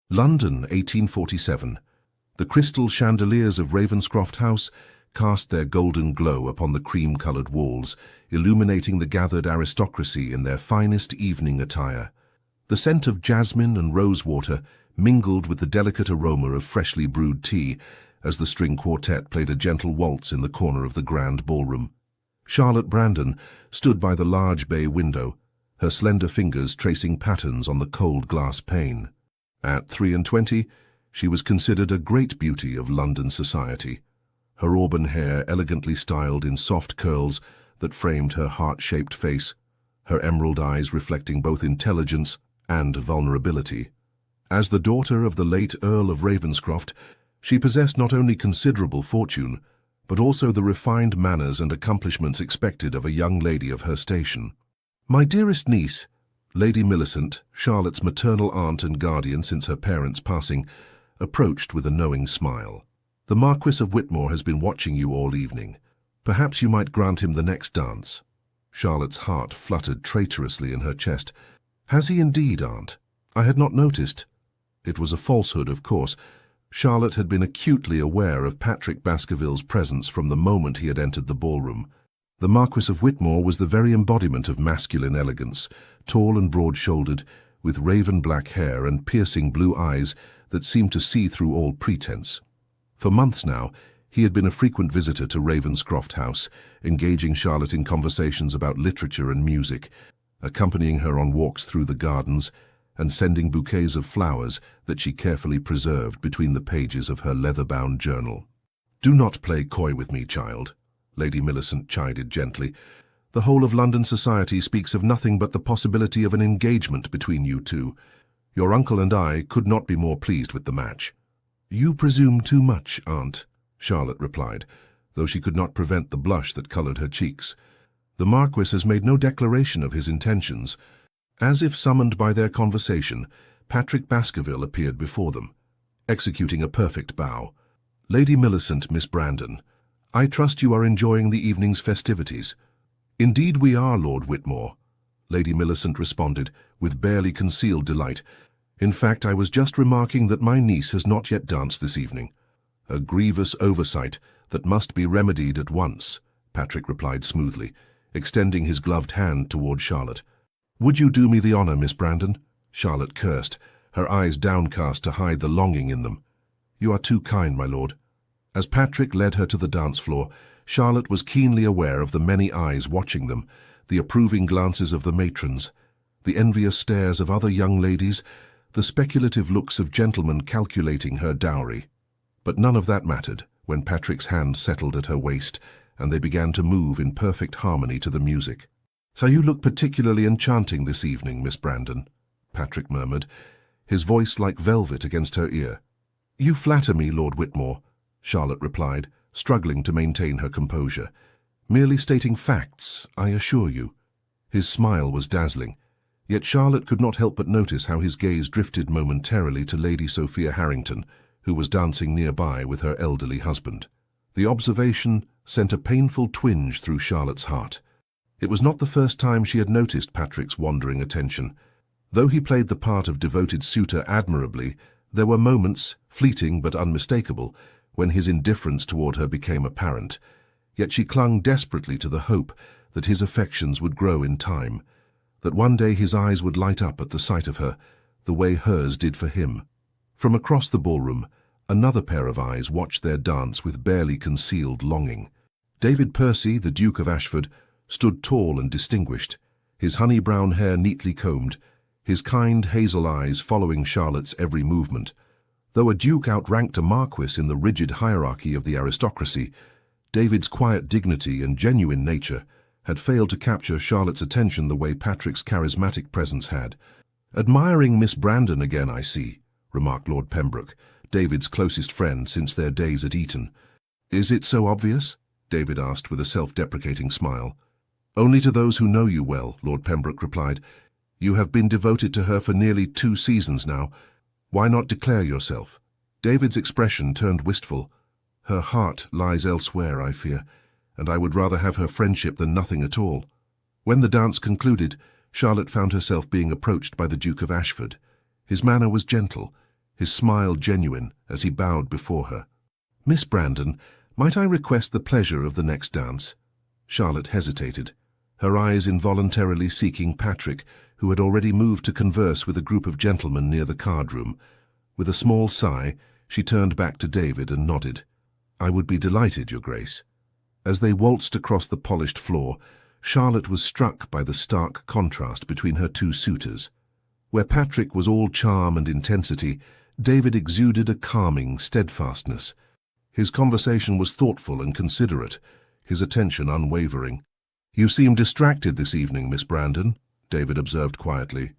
London, 1847. The crystal chandeliers of Ravenscroft House cast their golden glow upon the cream-coloured walls, illuminating the gathered aristocracy in their finest evening attire. The scent of jasmine and rosewater mingled with the delicate aroma of freshly brewed tea as the string quartet played a gentle waltz in the corner of the grand ballroom. Charlotte Brandon stood by the large bay window, her slender fingers tracing patterns on the cold glass pane. At 23, she was considered a great beauty of London society, her auburn hair elegantly styled in soft curls that framed her heart-shaped face, her emerald eyes reflecting both intelligence and vulnerability. As the daughter of the late Earl of Ravenscroft, she possessed not only considerable fortune, but also the refined manners and accomplishments expected of a young lady of her station. "My dearest niece," Lady Millicent, Charlotte's maternal aunt and guardian since her parents' passing, approached with a knowing smile. "The Marquis of Whitmore has been watching you all evening. Perhaps you might grant him the next dance." Charlotte's heart fluttered traitorously in her chest. "Has he indeed, aunt? I had not noticed." It was a falsehood, of course. Charlotte had been acutely aware of Patrick Baskerville's presence from the moment he had entered the ballroom. The Marquis of Whitmore was the very embodiment of masculine elegance, tall and broad-shouldered, with raven-black hair and piercing blue eyes that seemed to see through all pretense. For months now, he had been a frequent visitor to Ravenscroft House, engaging Charlotte in conversations about literature and music, accompanying her on walks through the gardens, and sending bouquets of flowers that she carefully preserved between the pages of her leather-bound journal. "Do not play coy with me, child," Lady Millicent chided gently. "The whole of London society speaks of nothing but the possibility of an engagement between you two. Your uncle and I could not be more pleased with the match." "You presume too much, aunt," Charlotte replied, though she could not prevent the blush that coloured her cheeks. "The Marquis has made no declaration of his intentions." As if summoned by their conversation, Patrick Baskerville appeared before them, executing a perfect bow. "Lady Millicent, Miss Brandon, I trust you are enjoying the evening's festivities." "Indeed we are, Lord Whitmore," Lady Millicent responded, with barely concealed delight. "In fact, I was just remarking that my niece has not yet danced this evening." "A grievous oversight that must be remedied at once," Patrick replied smoothly, extending his gloved hand toward Charlotte. "Would you do me the honor, Miss Brandon?" Charlotte cursed, her eyes downcast to hide the longing in them. "You are too kind, my lord." As Patrick led her to the dance floor, Charlotte was keenly aware of the many eyes watching them, the approving glances of the matrons, the envious stares of other young ladies, the speculative looks of gentlemen calculating her dowry. But none of that mattered when Patrick's hand settled at her waist and they began to move in perfect harmony to the music. "So you look particularly enchanting this evening, Miss Brandon," Patrick murmured, his voice like velvet against her ear. "You flatter me, Lord Whitmore," Charlotte replied, struggling to maintain her composure. "Merely stating facts, I assure you." His smile was dazzling, yet Charlotte could not help but notice how his gaze drifted momentarily to Lady Sophia Harrington, who was dancing nearby with her elderly husband. The observation sent a painful twinge through Charlotte's heart. It was not the first time she had noticed Patrick's wandering attention. Though he played the part of devoted suitor admirably, there were moments, fleeting but unmistakable, when his indifference toward her became apparent. Yet she clung desperately to the hope that his affections would grow in time, that one day his eyes would light up at the sight of her, the way hers did for him. From across the ballroom, another pair of eyes watched their dance with barely concealed longing. David Percy, the Duke of Ashford, stood tall and distinguished, his honey-brown hair neatly combed, his kind hazel eyes following Charlotte's every movement. Though a duke outranked a marquis in the rigid hierarchy of the aristocracy, David's quiet dignity and genuine nature had failed to capture Charlotte's attention the way Patrick's charismatic presence had. "Admiring Miss Brandon again, I see," remarked Lord Pembroke, David's closest friend since their days at Eton. "Is it so obvious?" David asked with a self-deprecating smile. "Only to those who know you well," Lord Pembroke replied. "You have been devoted to her for nearly 2 seasons now. Why not declare yourself?" David's expression turned wistful. "Her heart lies elsewhere, I fear, and I would rather have her friendship than nothing at all." When the dance concluded, Charlotte found herself being approached by the Duke of Ashford. His manner was gentle, his smile genuine as he bowed before her. "Miss Brandon, might I request the pleasure of the next dance?" Charlotte hesitated, her eyes involuntarily seeking Patrick, who had already moved to converse with a group of gentlemen near the card-room. With a small sigh, she turned back to David and nodded. "I would be delighted, Your Grace." As they waltzed across the polished floor, Charlotte was struck by the stark contrast between her two suitors. Where Patrick was all charm and intensity, David exuded a calming steadfastness. His conversation was thoughtful and considerate, his attention unwavering. "You seem distracted this evening, Miss Brandon," David observed quietly.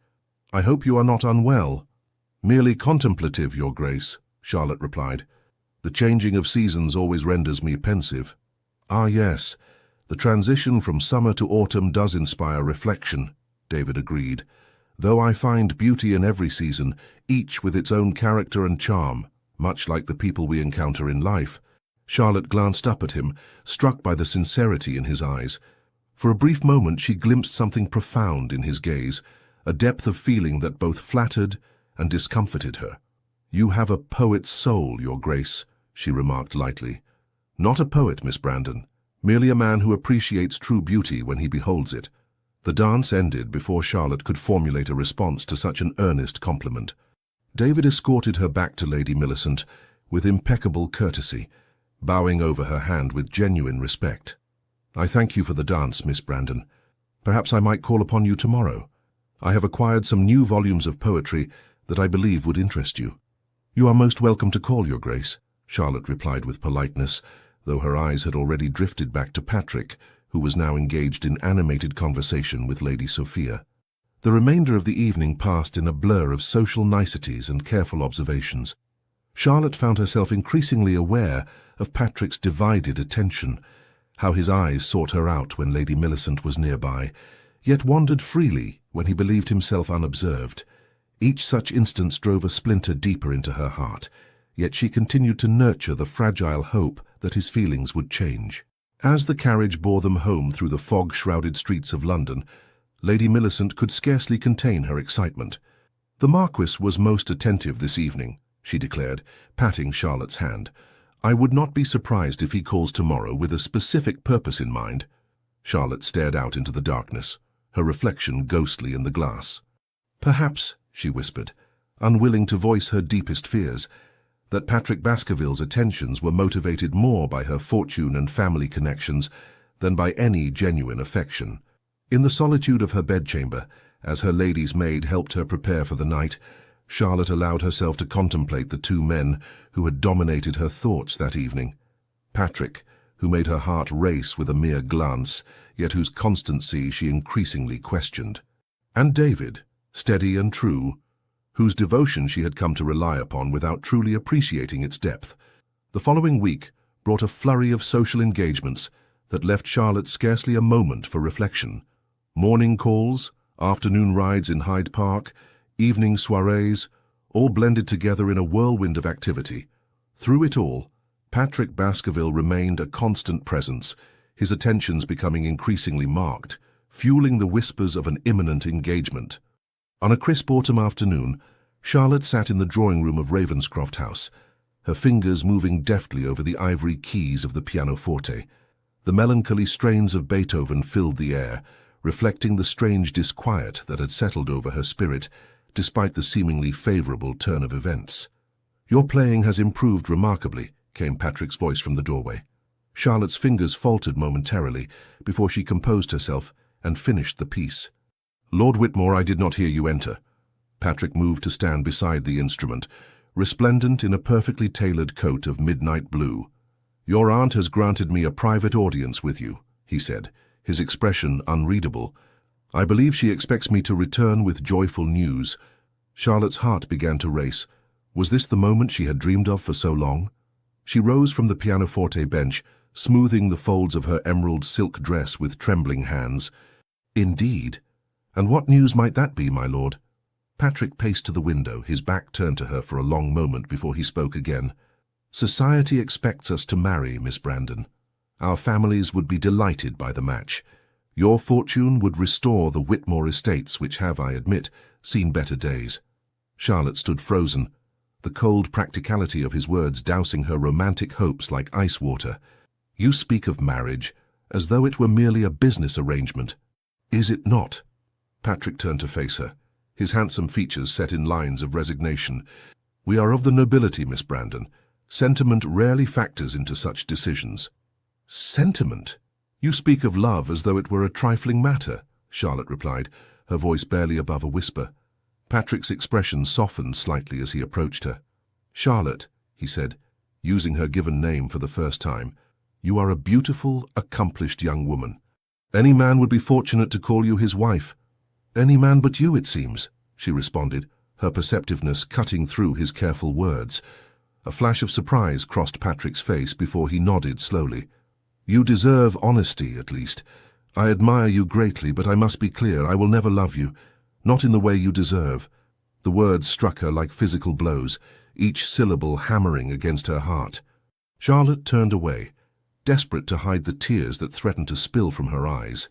"I hope you are not unwell." "Merely contemplative, Your Grace," Charlotte replied. "The changing of seasons always renders me pensive." "Ah, yes, the transition from summer to autumn does inspire reflection," David agreed. "Though I find beauty in every season, each with its own character and charm, much like the people we encounter in life." Charlotte glanced up at him, struck by the sincerity in his eyes. For a brief moment she glimpsed something profound in his gaze, a depth of feeling that both flattered and discomfited her. "You have a poet's soul, Your Grace," she remarked lightly. "Not a poet, Miss Brandon, merely a man who appreciates true beauty when he beholds it." The dance ended before Charlotte could formulate a response to such an earnest compliment. David escorted her back to Lady Millicent with impeccable courtesy, bowing over her hand with genuine respect. "I thank you for the dance, Miss Brandon. Perhaps I might call upon you tomorrow. I have acquired some new volumes of poetry that I believe would interest you." "You are most welcome to call, Your Grace," Charlotte replied with politeness, though her eyes had already drifted back to Patrick, who was now engaged in animated conversation with Lady Sophia. The remainder of the evening passed in a blur of social niceties and careful observations. Charlotte found herself increasingly aware of Patrick's divided attention, how his eyes sought her out when Lady Millicent was nearby, yet wandered freely when he believed himself unobserved. Each such instance drove a splinter deeper into her heart, yet she continued to nurture the fragile hope that his feelings would change. As the carriage bore them home through the fog-shrouded streets of London, Lady Millicent could scarcely contain her excitement. "The Marquis was most attentive this evening," she declared, patting Charlotte's hand. "I would not be surprised if he calls tomorrow with a specific purpose in mind." Charlotte stared out into the darkness, her reflection ghostly in the glass. "Perhaps," she whispered, unwilling to voice her deepest fears, that Patrick Baskerville's attentions were motivated more by her fortune and family connections than by any genuine affection. In the solitude of her bedchamber, as her lady's maid helped her prepare for the night, Charlotte allowed herself to contemplate the two men who had dominated her thoughts that evening. Patrick, who made her heart race with a mere glance, yet whose constancy she increasingly questioned. And David, steady and true, whose devotion she had come to rely upon without truly appreciating its depth. The following week brought a flurry of social engagements that left Charlotte scarcely a moment for reflection. Morning calls, afternoon rides in Hyde Park, evening soirees, all blended together in a whirlwind of activity. Through it all, Patrick Baskerville remained a constant presence, his attentions becoming increasingly marked, fueling the whispers of an imminent engagement. On a crisp autumn afternoon, Charlotte sat in the drawing-room of Ravenscroft House, her fingers moving deftly over the ivory keys of the pianoforte. The melancholy strains of Beethoven filled the air, reflecting the strange disquiet that had settled over her spirit, despite the seemingly favorable turn of events. "Your playing has improved remarkably," came Patrick's voice from the doorway. Charlotte's fingers faltered momentarily before she composed herself and finished the piece. "Lord Whitmore, I did not hear you enter." Patrick moved to stand beside the instrument, resplendent in a perfectly tailored coat of midnight blue. "Your aunt has granted me a private audience with you," he said, his expression unreadable. "I believe she expects me to return with joyful news." Charlotte's heart began to race. Was this the moment she had dreamed of for so long? She rose from the pianoforte bench, smoothing the folds of her emerald silk dress with trembling hands. "Indeed? And what news might that be, my lord?" Patrick paced to the window, his back turned to her for a long moment before he spoke again. "Society expects us to marry, Miss Brandon. Our families would be delighted by the match. Your fortune would restore the Whitmore estates which have, I admit, seen better days." Charlotte stood frozen. the cold practicality of his words dousing her romantic hopes like ice water. "You speak of marriage as though it were merely a business arrangement. Is it not?" Patrick turned to face her, his handsome features set in lines of resignation. "We are of the nobility, Miss Brandon. Sentiment rarely factors into such decisions." "Sentiment? You speak of love as though it were a trifling matter," Charlotte replied, her voice barely above a whisper. Patrick's expression softened slightly as he approached her. "Charlotte," he said, using her given name for the first time, "you are a beautiful, accomplished young woman. Any man would be fortunate to call you his wife." "Any man but you, it seems," she responded, her perceptiveness cutting through his careful words. A flash of surprise crossed Patrick's face before he nodded slowly. "You deserve honesty, at least. I admire you greatly, but I must be clear, I will never love you. Not in the way you deserve." The words struck her like physical blows, each syllable hammering against her heart. Charlotte turned away, desperate to hide the tears that threatened to spill from her eyes.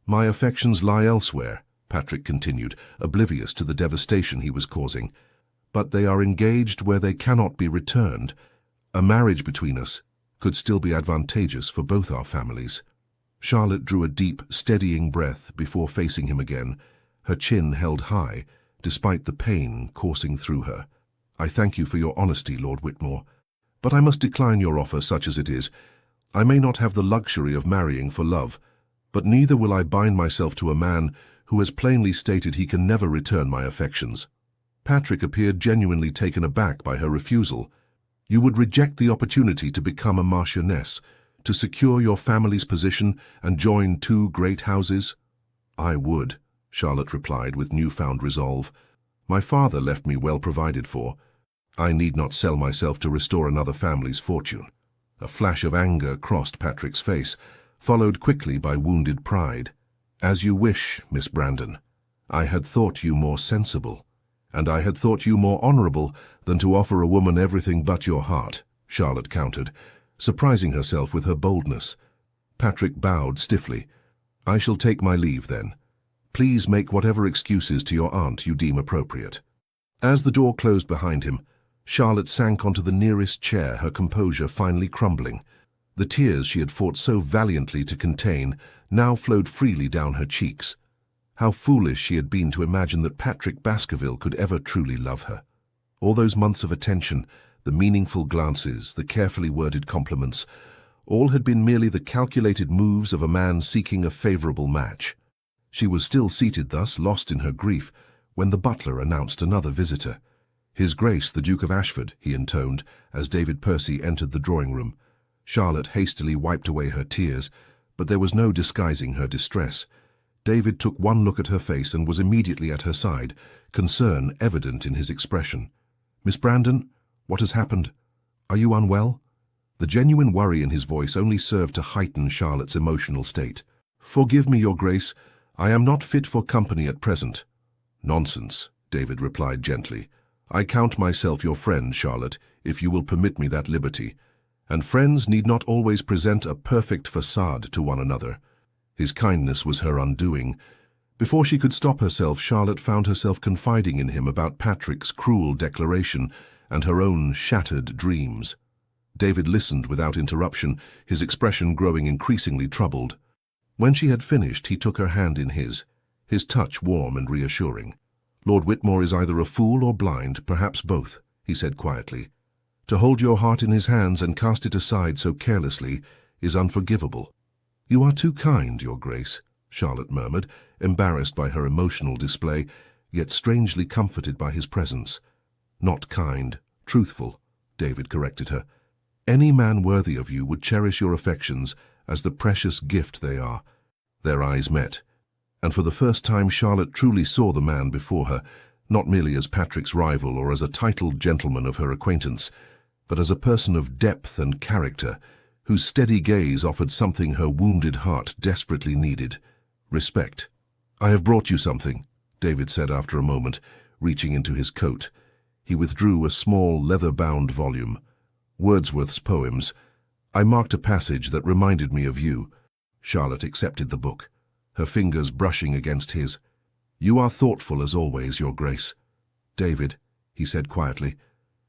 "My affections lie elsewhere," Patrick continued, oblivious to the devastation he was causing. "But they are engaged where they cannot be returned. A marriage between us could still be advantageous for both our families." Charlotte drew a deep, steadying breath before facing him again, her chin held high, despite the pain coursing through her. "I thank you for your honesty, Lord Whitmore, but I must decline your offer such as it is. I may not have the luxury of marrying for love, but neither will I bind myself to a man who has plainly stated he can never return my affections." Patrick appeared genuinely taken aback by her refusal. "You would reject the opportunity to become a marchioness, to secure your family's position and join two great houses?" "I would," Charlotte replied with newfound resolve. "My father left me well provided for. I need not sell myself to restore another family's fortune." A flash of anger crossed Patrick's face, followed quickly by wounded pride. "As you wish, Miss Brandon. I had thought you more sensible, and I had thought you more honorable than to offer a woman everything but your heart," Charlotte countered, surprising herself with her boldness. Patrick bowed stiffly. "I shall take my leave, then. Please make whatever excuses to your aunt you deem appropriate." As the door closed behind him, Charlotte sank onto the nearest chair, her composure finally crumbling. The tears she had fought so valiantly to contain now flowed freely down her cheeks. How foolish she had been to imagine that Patrick Baskerville could ever truly love her. All those months of attention, the meaningful glances, the carefully worded compliments, all had been merely the calculated moves of a man seeking a favorable match. She was still seated thus, lost in her grief, when the butler announced another visitor. "His Grace, the Duke of Ashford," he intoned, as David Percy entered the drawing-room. Charlotte hastily wiped away her tears, but there was no disguising her distress. David took one look at her face and was immediately at her side, concern evident in his expression. "Miss Brandon, what has happened? Are you unwell?" The genuine worry in his voice only served to heighten Charlotte's emotional state. "Forgive me, Your Grace. I am not fit for company at present." "Nonsense," David replied gently. "I count myself your friend, Charlotte, if you will permit me that liberty. And friends need not always present a perfect facade to one another." His kindness was her undoing. Before she could stop herself, Charlotte found herself confiding in him about Patrick's cruel declaration and her own shattered dreams. David listened without interruption, his expression growing increasingly troubled. When she had finished, he took her hand in his touch warm and reassuring. "Lord Whitmore is either a fool or blind, perhaps both," he said quietly. "To hold your heart in his hands and cast it aside so carelessly is unforgivable." "You are too kind, Your Grace," Charlotte murmured, embarrassed by her emotional display, yet strangely comforted by his presence. "Not kind, truthful," David corrected her. "Any man worthy of you would cherish your affections as the precious gift they are." Their eyes met, and for the first time Charlotte truly saw the man before her, not merely as Patrick's rival or as a titled gentleman of her acquaintance, but as a person of depth and character, whose steady gaze offered something her wounded heart desperately needed: respect. "I have brought you something," David said after a moment, reaching into his coat. He withdrew a small, leather-bound volume. "Wordsworth's poems. I marked a passage that reminded me of you." Charlotte accepted the book, her fingers brushing against his. "You are thoughtful as always, Your Grace." "David," he said quietly,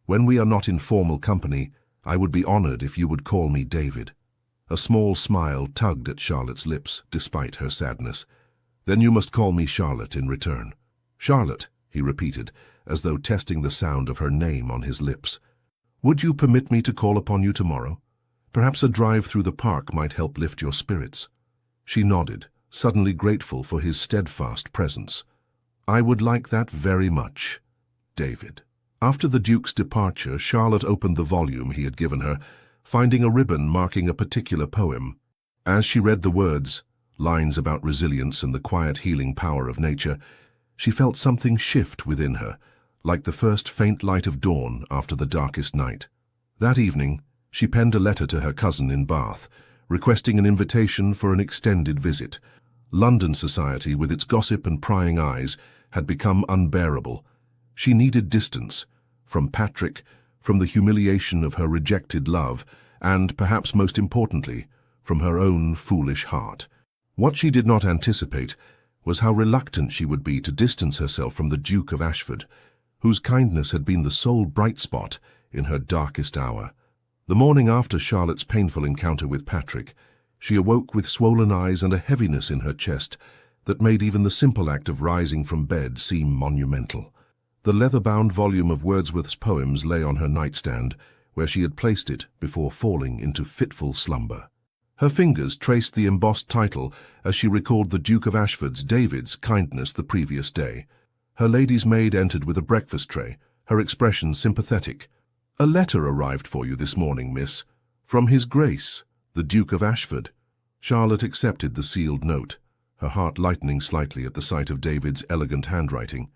When we are not in formal company, I would be honored if you would call me David." A small smile tugged at Charlotte's lips, despite her sadness. "Then you must call me Charlotte in return." "Charlotte," he repeated, as though testing the sound of her name on his lips. "Would you permit me to call upon you tomorrow? Perhaps a drive through the park might help lift your spirits." She nodded, suddenly grateful for his steadfast presence. "I would like that very much, David." After the Duke's departure, Charlotte opened the volume he had given her, finding a ribbon marking a particular poem. As she read the words, lines about resilience and the quiet healing power of nature, she felt something shift within her, like the first faint light of dawn after the darkest night. That evening, she penned a letter to her cousin in Bath, requesting an invitation for an extended visit. London society, with its gossip and prying eyes, had become unbearable. She needed distance, from Patrick, from the humiliation of her rejected love, and, perhaps most importantly, from her own foolish heart. What she did not anticipate was how reluctant she would be to distance herself from the Duke of Ashford, whose kindness had been the sole bright spot in her darkest hour. The morning after Charlotte's painful encounter with Patrick, she awoke with swollen eyes and a heaviness in her chest that made even the simple act of rising from bed seem monumental. The leather-bound volume of Wordsworth's poems lay on her nightstand, where she had placed it before falling into fitful slumber. Her fingers traced the embossed title as she recalled the Duke of Ashford's, David's, kindness the previous day. Her lady's maid entered with a breakfast tray, her expression sympathetic. "A letter arrived for you this morning, miss, from His Grace, the Duke of Ashford." Charlotte accepted the sealed note, her heart lightening slightly at the sight of David's elegant handwriting.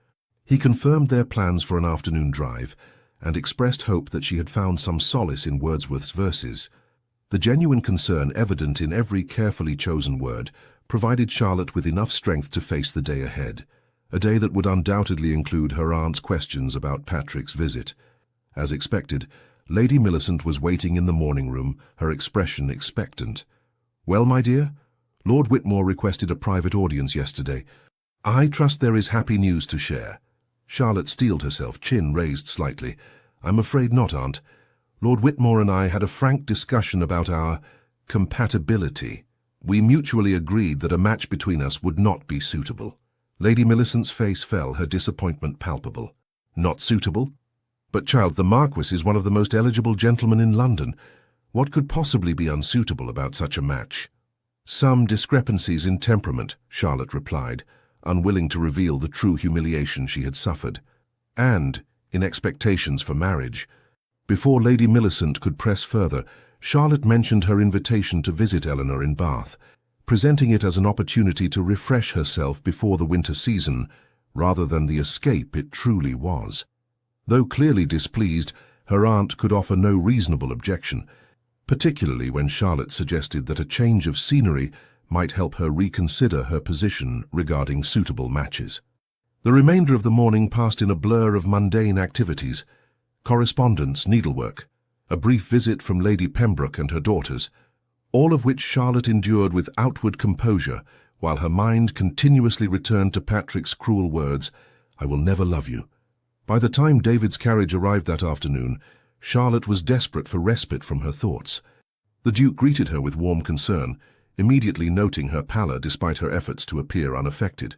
He confirmed their plans for an afternoon drive and expressed hope that she had found some solace in Wordsworth's verses. The genuine concern evident in every carefully chosen word provided Charlotte with enough strength to face the day ahead, a day that would undoubtedly include her aunt's questions about Patrick's visit. As expected, Lady Millicent was waiting in the morning room, her expression expectant. "Well, my dear? Lord Whitmore requested a private audience yesterday. I trust there is happy news to share." Charlotte steeled herself, chin raised slightly. "I'm afraid not, Aunt. Lord Whitmore and I had a frank discussion about our compatibility. We mutually agreed that a match between us would not be suitable." Lady Millicent's face fell, her disappointment palpable. "Not suitable? But, child, the Marquis is one of the most eligible gentlemen in London. What could possibly be unsuitable about such a match?" "Some discrepancies in temperament," Charlotte replied, unwilling to reveal the true humiliation she had suffered. "And in expectations for marriage." Before Lady Millicent could press further, Charlotte mentioned her invitation to visit Eleanor in Bath, presenting it as an opportunity to refresh herself before the winter season, rather than the escape it truly was. Though clearly displeased, her aunt could offer no reasonable objection, particularly when Charlotte suggested that a change of scenery might help her reconsider her position regarding suitable matches. The remainder of the morning passed in a blur of mundane activities: correspondence, needlework, a brief visit from Lady Pembroke and her daughters, all of which Charlotte endured with outward composure, while her mind continuously returned to Patrick's cruel words, "I will never love you." By the time David's carriage arrived that afternoon, Charlotte was desperate for respite from her thoughts. The Duke greeted her with warm concern, immediately noting her pallor despite her efforts to appear unaffected.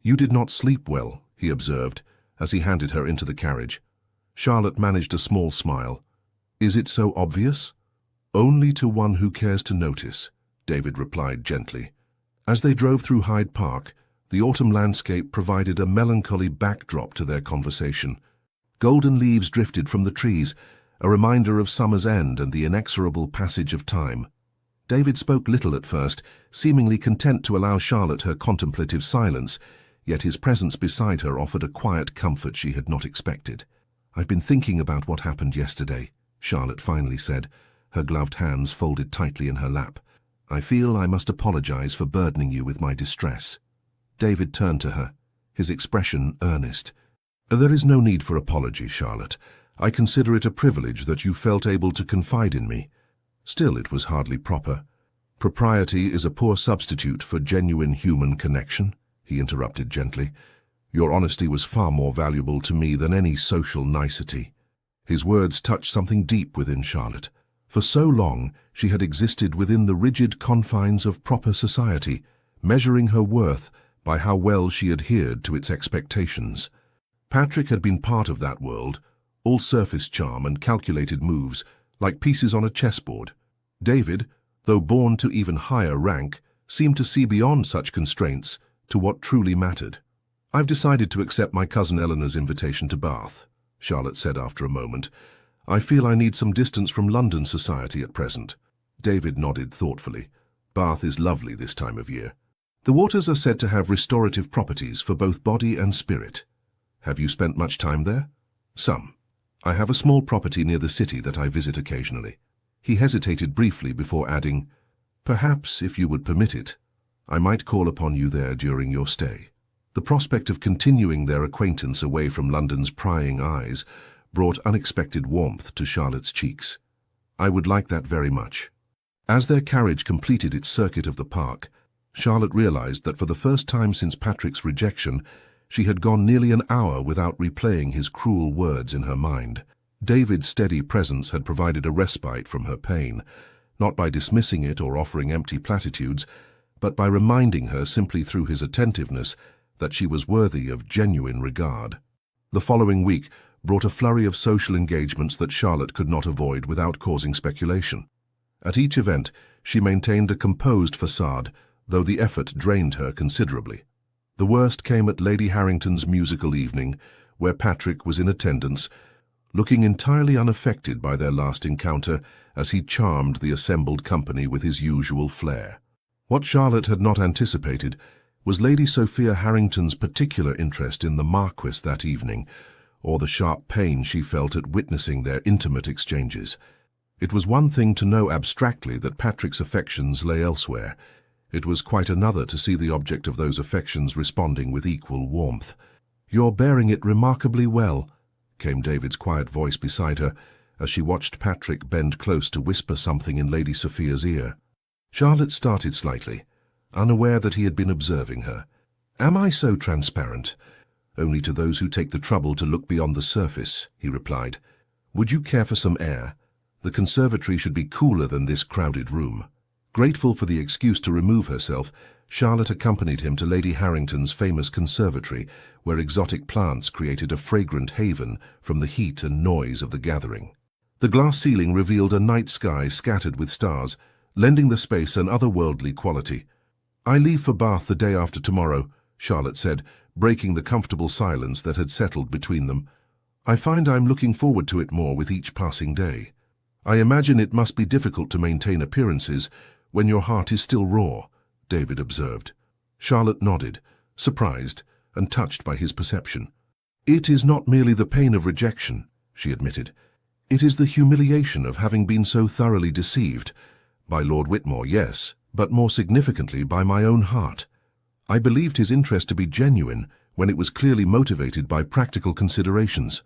"You did not sleep well," he observed, as he handed her into the carriage. Charlotte managed a small smile. "Is it so obvious?" "Only to one who cares to notice," David replied gently. As they drove through Hyde Park, the autumn landscape provided a melancholy backdrop to their conversation. Golden leaves drifted from the trees, a reminder of summer's end and the inexorable passage of time. David spoke little at first, seemingly content to allow Charlotte her contemplative silence, yet his presence beside her offered a quiet comfort she had not expected. "I've been thinking about what happened yesterday," Charlotte finally said, her gloved hands folded tightly in her lap. "I feel I must apologize for burdening you with my distress." David turned to her, his expression earnest. "There is no need for apology, Charlotte. I consider it a privilege that you felt able to confide in me. Still, it was hardly proper. Propriety is a poor substitute for genuine human connection," he interrupted gently. "Your honesty was far more valuable to me than any social nicety." His words touched something deep within Charlotte. For so long, she had existed within the rigid confines of proper society, measuring her worth by how well she adhered to its expectations. Patrick had been part of that world, all surface charm and calculated moves, like pieces on a chessboard. David, though born to even higher rank, seemed to see beyond such constraints to what truly mattered. "I've decided to accept my cousin Eleanor's invitation to Bath," Charlotte said after a moment. "I feel I need some distance from London society at present." David nodded thoughtfully. Bath is lovely this time of year. The waters are said to have restorative properties for both body and spirit. Have you spent much time there? Some. I have a small property near the city that I visit occasionally. He hesitated briefly before adding, "Perhaps, if you would permit it, I might call upon you there during your stay." The prospect of continuing their acquaintance away from London's prying eyes brought unexpected warmth to Charlotte's cheeks. "I would like that very much." As their carriage completed its circuit of the park, Charlotte realized that for the first time since Patrick's rejection, she had gone nearly an hour without replaying his cruel words in her mind. David's steady presence had provided a respite from her pain, not by dismissing it or offering empty platitudes, but by reminding her simply through his attentiveness that she was worthy of genuine regard. The following week brought a flurry of social engagements that Charlotte could not avoid without causing speculation. At each event, she maintained a composed facade, though the effort drained her considerably. The worst came at Lady Harrington's musical evening, where Patrick was in attendance, looking entirely unaffected by their last encounter as he charmed the assembled company with his usual flair. What Charlotte had not anticipated was Lady Sophia Harrington's particular interest in the Marquis that evening, or the sharp pain she felt at witnessing their intimate exchanges. It was one thing to know abstractly that Patrick's affections lay elsewhere. It was quite another to see the object of those affections responding with equal warmth. "You're bearing it remarkably well," came David's quiet voice beside her, as she watched Patrick bend close to whisper something in Lady Sophia's ear. Charlotte started slightly, unaware that he had been observing her. "Am I so transparent?" "Only to those who take the trouble to look beyond the surface," he replied. "Would you care for some air? The conservatory should be cooler than this crowded room." Grateful for the excuse to remove herself, Charlotte accompanied him to Lady Harrington's famous conservatory, where exotic plants created a fragrant haven from the heat and noise of the gathering. The glass ceiling revealed a night sky scattered with stars, lending the space an otherworldly quality. "I leave for Bath the day after tomorrow," Charlotte said, breaking the comfortable silence that had settled between them. "I find I'm looking forward to it more with each passing day. I imagine it must be difficult to maintain appearances when your heart is still raw," David observed. Charlotte nodded, surprised and touched by his perception. "It is not merely the pain of rejection," she admitted. "It is the humiliation of having been so thoroughly deceived. By Lord Whitmore, yes, but more significantly by my own heart. I believed his interest to be genuine when it was clearly motivated by practical considerations."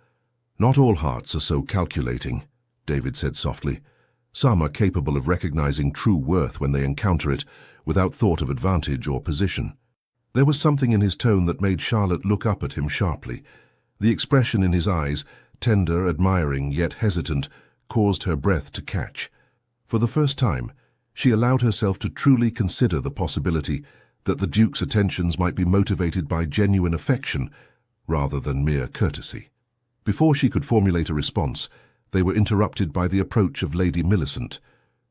"Not all hearts are so calculating," David said softly. "Some are capable of recognizing true worth when they encounter it, without thought of advantage or position." There was something in his tone that made Charlotte look up at him sharply. The expression in his eyes, tender, admiring, yet hesitant, caused her breath to catch. For the first time, she allowed herself to truly consider the possibility that the Duke's attentions might be motivated by genuine affection rather than mere courtesy. Before she could formulate a response, they were interrupted by the approach of Lady Millicent,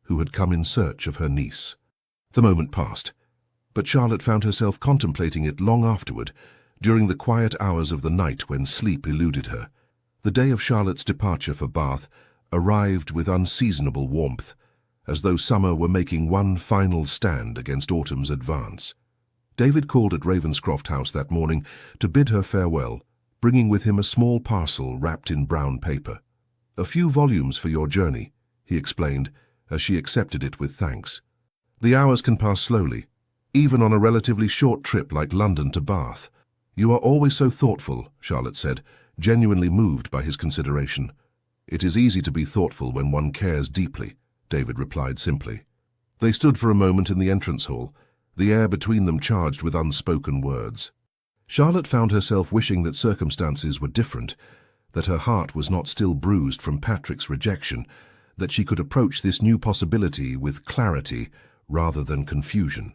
who had come in search of her niece. The moment passed, but Charlotte found herself contemplating it long afterward, during the quiet hours of the night when sleep eluded her. The day of Charlotte's departure for Bath arrived with unseasonable warmth, as though summer were making one final stand against autumn's advance. David called at Ravenscroft House that morning to bid her farewell, bringing with him a small parcel wrapped in brown paper. "A few volumes for your journey," he explained, as she accepted it with thanks. "The hours can pass slowly, even on a relatively short trip like London to Bath." "You are always so thoughtful," Charlotte said, genuinely moved by his consideration. "It is easy to be thoughtful when one cares deeply," David replied simply. They stood for a moment in the entrance hall, the air between them charged with unspoken words. Charlotte found herself wishing that circumstances were different, that her heart was not still bruised from Patrick's rejection, that she could approach this new possibility with clarity rather than confusion.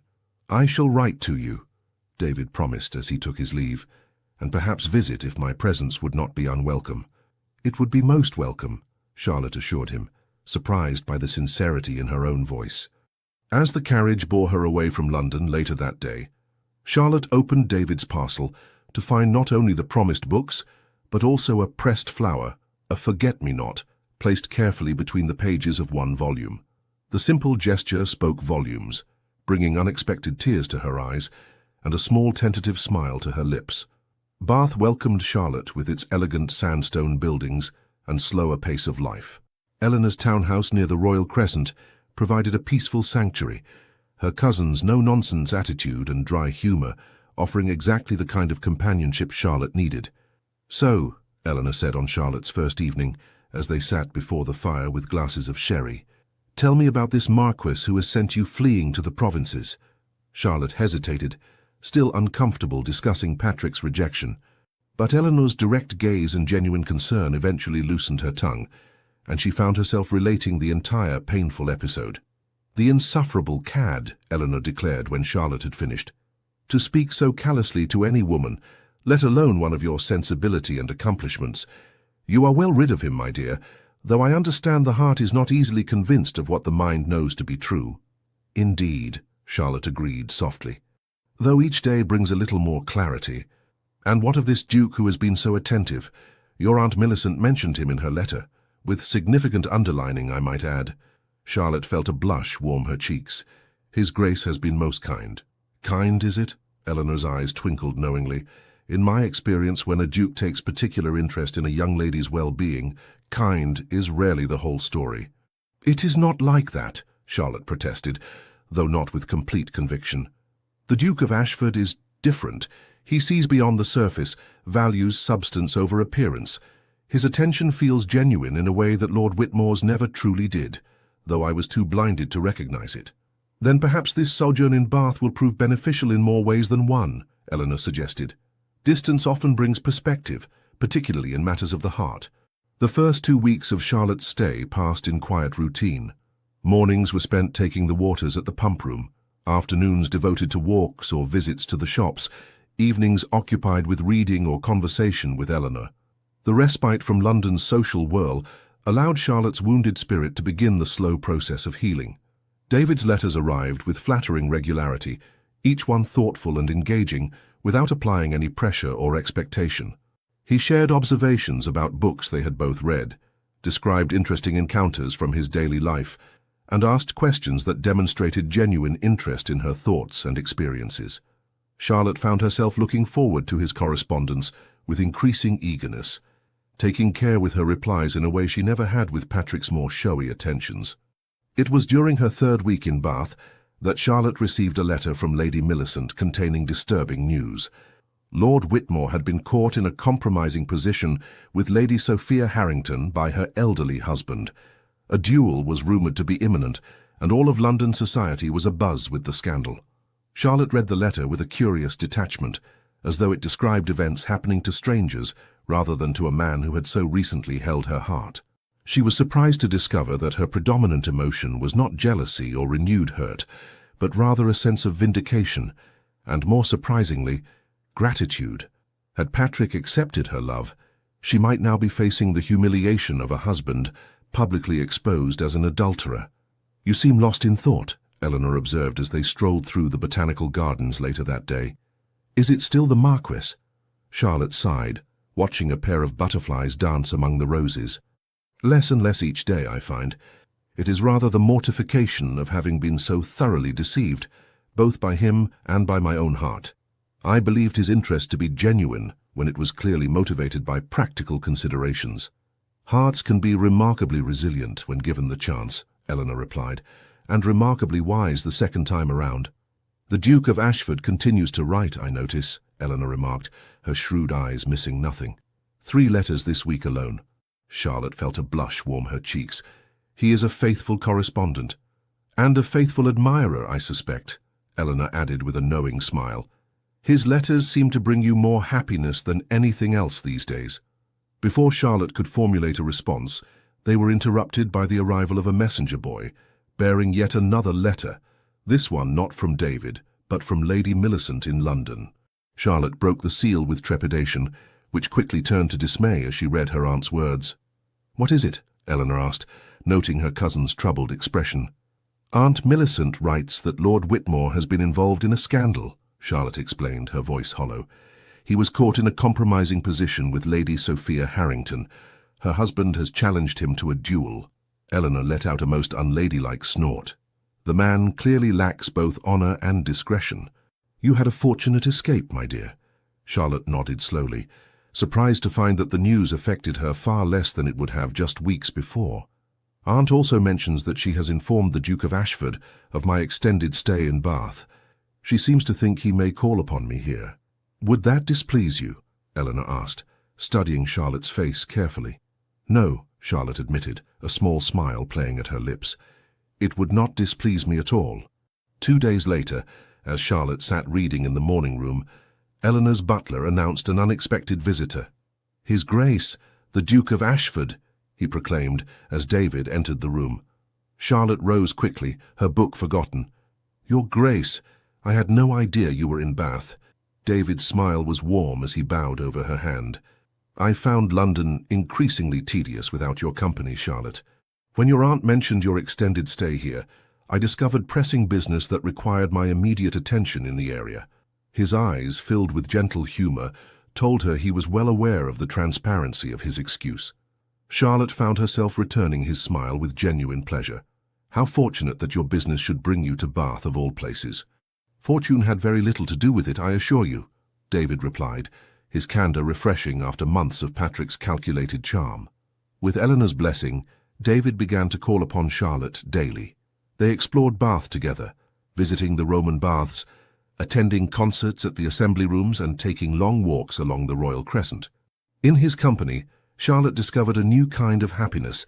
"I shall write to you," David promised as he took his leave, "and perhaps visit if my presence would not be unwelcome." "It would be most welcome," Charlotte assured him, surprised by the sincerity in her own voice. As the carriage bore her away from London later that day, Charlotte opened David's parcel to find not only the promised books, but also a pressed flower, a forget-me-not, placed carefully between the pages of one volume. The simple gesture spoke volumes, bringing unexpected tears to her eyes and a small tentative smile to her lips. Bath welcomed Charlotte with its elegant sandstone buildings and slower pace of life. Eleanor's townhouse near the Royal Crescent provided a peaceful sanctuary, her cousin's no-nonsense attitude and dry humor offering exactly the kind of companionship Charlotte needed. "So," Eleanor said on Charlotte's first evening, as they sat before the fire with glasses of sherry, "tell me about this Marquis who has sent you fleeing to the provinces." Charlotte hesitated, still uncomfortable discussing Patrick's rejection. But Eleanor's direct gaze and genuine concern eventually loosened her tongue, and she found herself relating the entire painful episode. "The insufferable cad," Eleanor declared when Charlotte had finished. "To speak so callously to any woman, let alone one of your sensibility and accomplishments. You are well rid of him, my dear, though I understand the heart is not easily convinced of what the mind knows to be true." "Indeed," Charlotte agreed softly, "though each day brings a little more clarity. And what of this Duke who has been so attentive? Your Aunt Millicent mentioned him in her letter, with significant underlining, I might add." Charlotte felt a blush warm her cheeks. "His Grace has been most kind." "Kind, is it?" Eleanor's eyes twinkled knowingly. "In my experience, when a duke takes particular interest in a young lady's well-being, kind is rarely the whole story." "It is not like that," Charlotte protested, though not with complete conviction. "The Duke of Ashford is different. He sees beyond the surface, values substance over appearance. His attention feels genuine in a way that Lord Whitmore's never truly did, though I was too blinded to recognize it." "Then perhaps this sojourn in Bath will prove beneficial in more ways than one," Eleanor suggested. "Distance often brings perspective, particularly in matters of the heart." The first 2 weeks of Charlotte's stay passed in quiet routine. Mornings were spent taking the waters at the pump room, afternoons devoted to walks or visits to the shops, evenings occupied with reading or conversation with Eleanor. The respite from London's social whirl allowed Charlotte's wounded spirit to begin the slow process of healing. David's letters arrived with flattering regularity, each one thoughtful and engaging, without applying any pressure or expectation. He shared observations about books they had both read, described interesting encounters from his daily life, and asked questions that demonstrated genuine interest in her thoughts and experiences. Charlotte found herself looking forward to his correspondence with increasing eagerness, taking care with her replies in a way she never had with Patrick's more showy attentions. It was during her 3rd week in Bath that Charlotte received a letter from Lady Millicent containing disturbing news. Lord Whitmore had been caught in a compromising position with Lady Sophia Harrington by her elderly husband. A duel was rumoured to be imminent, and all of London society was abuzz with the scandal. Charlotte read the letter with a curious detachment, as though it described events happening to strangers rather than to a man who had so recently held her heart. She was surprised to discover that her predominant emotion was not jealousy or renewed hurt, but rather a sense of vindication, and more surprisingly, gratitude. Had Patrick accepted her love, she might now be facing the humiliation of a husband publicly exposed as an adulterer. "You seem lost in thought," Eleanor observed as they strolled through the botanical gardens later that day. "Is it still the Marquis?" Charlotte sighed, watching a pair of butterflies dance among the roses. "Less and less each day, I find. It is rather the mortification of having been so thoroughly deceived, both by him and by my own heart. I believed his interest to be genuine when it was clearly motivated by practical considerations." "Hearts can be remarkably resilient when given the chance," Eleanor replied, "and remarkably wise the second time around." "The Duke of Ashford continues to write, I notice," Eleanor remarked, her shrewd eyes missing nothing. 3 letters this week alone." Charlotte felt a blush warm her cheeks. "He is a faithful correspondent." "And a faithful admirer, I suspect," Eleanor added with a knowing smile. "His letters seem to bring you more happiness than anything else these days." Before Charlotte could formulate a response, they were interrupted by the arrival of a messenger boy, bearing yet another letter, this one not from David, but from Lady Millicent in London. Charlotte broke the seal with trepidation, which quickly turned to dismay as she read her aunt's words. "What is it?" Eleanor asked, noting her cousin's troubled expression. "Aunt Millicent writes that Lord Whitmore has been involved in a scandal," Charlotte explained, her voice hollow. "He was caught in a compromising position with Lady Sophia Harrington. Her husband has challenged him to a duel." Eleanor let out a most unladylike snort. "The man clearly lacks both honor and discretion." "You had a fortunate escape, my dear." Charlotte nodded slowly, surprised to find that the news affected her far less than it would have just weeks before. "Aunt also mentions that she has informed the Duke of Ashford of my extended stay in Bath. She seems to think he may call upon me here." "Would that displease you?" Eleanor asked, studying Charlotte's face carefully. "No," Charlotte admitted, a small smile playing at her lips. "It would not displease me at all." 2 days later, as Charlotte sat reading in the morning room, Eleanor's butler announced an unexpected visitor. "His Grace, the Duke of Ashford," he proclaimed as David entered the room. Charlotte rose quickly, her book forgotten. "Your Grace, I had no idea you were in Bath." David's smile was warm as he bowed over her hand. "I found London increasingly tedious without your company, Charlotte. When your aunt mentioned your extended stay here, I discovered pressing business that required my immediate attention in the area." His eyes, filled with gentle humor, told her he was well aware of the transparency of his excuse. Charlotte found herself returning his smile with genuine pleasure. "How fortunate that your business should bring you to Bath of all places." "Fortune had very little to do with it, I assure you," David replied, his candor refreshing after months of Patrick's calculated charm. With Eleanor's blessing, David began to call upon Charlotte daily. They explored Bath together, visiting the Roman baths, attending concerts at the assembly rooms and taking long walks along the Royal Crescent. In his company, Charlotte discovered a new kind of happiness,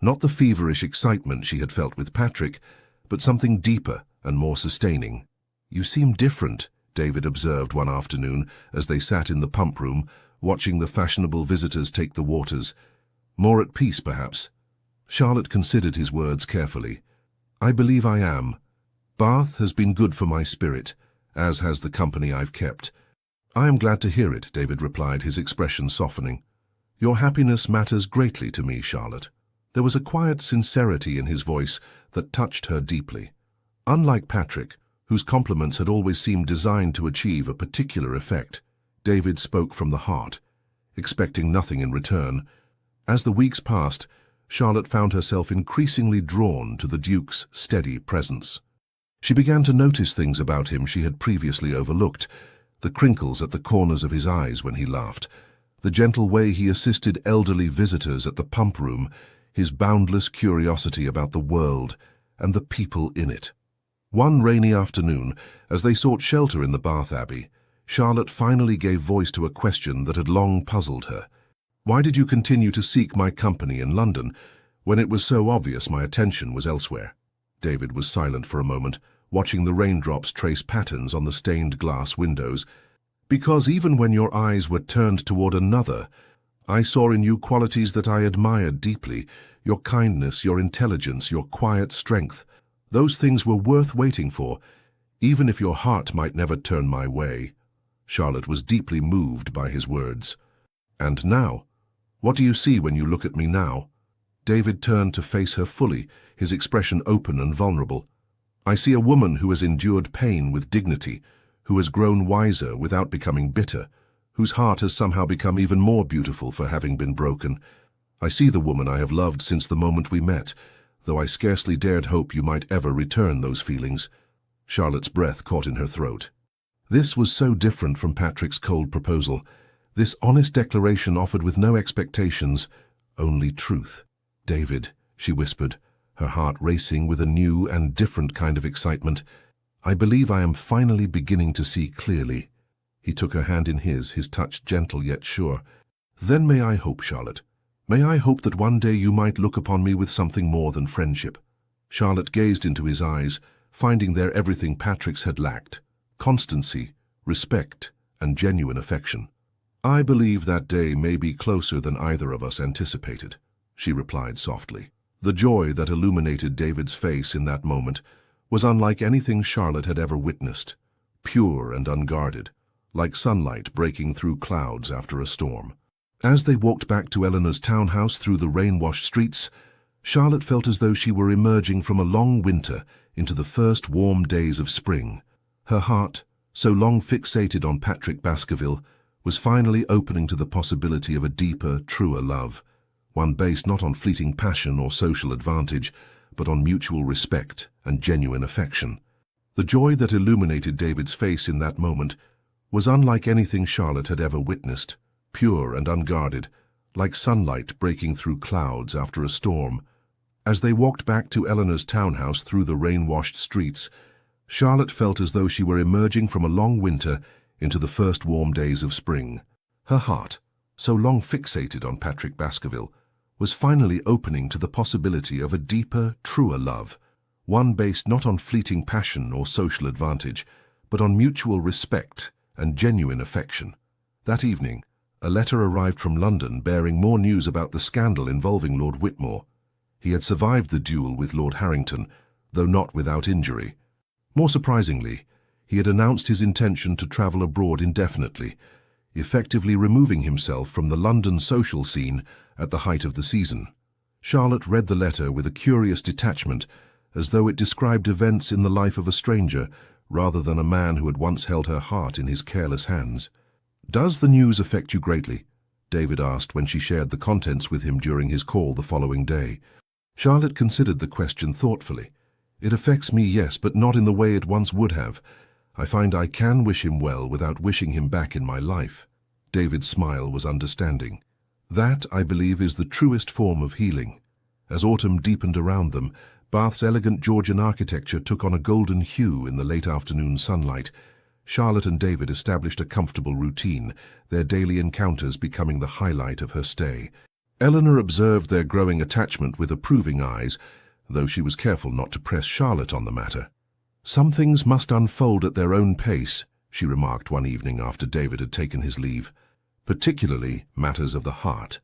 not the feverish excitement she had felt with Patrick, but something deeper and more sustaining. "You seem different," David observed one afternoon as they sat in the pump room, watching the fashionable visitors take the waters. "More at peace, perhaps." Charlotte considered his words carefully. "I believe I am. Bath has been good for my spirit, as has the company I've kept." "I am glad to hear it," David replied, his expression softening. "Your happiness matters greatly to me, Charlotte." There was a quiet sincerity in his voice that touched her deeply. Unlike Patrick, whose compliments had always seemed designed to achieve a particular effect, David spoke from the heart, expecting nothing in return. As the weeks passed, Charlotte found herself increasingly drawn to the Duke's steady presence. She began to notice things about him she had previously overlooked: the crinkles at the corners of his eyes when he laughed, the gentle way he assisted elderly visitors at the pump room, his boundless curiosity about the world and the people in it. One rainy afternoon, as they sought shelter in the Bath Abbey, Charlotte finally gave voice to a question that had long puzzled her. "Why did you continue to seek my company in London, when it was so obvious my attention was elsewhere?" David was silent for a moment, watching the raindrops trace patterns on the stained glass windows. "Because even when your eyes were turned toward another, I saw in you qualities that I admired deeply: your kindness, your intelligence, your quiet strength. Those things were worth waiting for, even if your heart might never turn my way." Charlotte was deeply moved by his words. "And now? What do you see when you look at me now?" David turned to face her fully, his expression open and vulnerable. "I see a woman who has endured pain with dignity, who has grown wiser without becoming bitter, whose heart has somehow become even more beautiful for having been broken. I see the woman I have loved since the moment we met, though I scarcely dared hope you might ever return those feelings." Charlotte's breath caught in her throat. This was so different from Patrick's cold proposal. This honest declaration offered with no expectations, only truth. "David," she whispered, her heart racing with a new and different kind of excitement, "I believe I am finally beginning to see clearly." He took her hand in his touch gentle yet sure. "Then may I hope, Charlotte? May I hope that one day you might look upon me with something more than friendship?" Charlotte gazed into his eyes, finding there everything Patrick's had lacked: constancy, respect, and genuine affection. "I believe that day may be closer than either of us anticipated," she replied softly. The joy that illuminated David's face in that moment was unlike anything Charlotte had ever witnessed, pure and unguarded, like sunlight breaking through clouds after a storm. As they walked back to Eleanor's townhouse through the rain-washed streets, Charlotte felt as though she were emerging from a long winter into the first warm days of spring. Her heart, so long fixated on Patrick Baskerville, was finally opening to the possibility of a deeper, truer love, one based not on fleeting passion or social advantage, but on mutual respect and genuine affection. The joy that illuminated David's face in that moment was unlike anything Charlotte had ever witnessed, pure and unguarded, like sunlight breaking through clouds after a storm. As they walked back to Eleanor's townhouse through the rain-washed streets, Charlotte felt as though she were emerging from a long winter into the first warm days of spring. Her heart, so long fixated on Patrick Baskerville, was finally opening to the possibility of a deeper, truer love, one based not on fleeting passion or social advantage, but on mutual respect and genuine affection. That evening, a letter arrived from London bearing more news about the scandal involving Lord Whitmore. He had survived the duel with Lord Harrington, though not without injury. More surprisingly, he had announced his intention to travel abroad indefinitely, effectively removing himself from the London social scene at the height of the season. Charlotte read the letter with a curious detachment, as though it described events in the life of a stranger rather than a man who had once held her heart in his careless hands. "Does the news affect you greatly?" David asked when she shared the contents with him during his call the following day. Charlotte considered the question thoughtfully. "It affects me, yes, but not in the way it once would have. I find I can wish him well without wishing him back in my life." David's smile was understanding. "That, I believe, is the truest form of healing." As autumn deepened around them, Bath's elegant Georgian architecture took on a golden hue in the late afternoon sunlight. Charlotte and David established a comfortable routine, their daily encounters becoming the highlight of her stay. Eleanor observed their growing attachment with approving eyes, though she was careful not to press Charlotte on the matter. "Some things must unfold at their own pace," she remarked one evening after David had taken his leave, "particularly matters of the heart."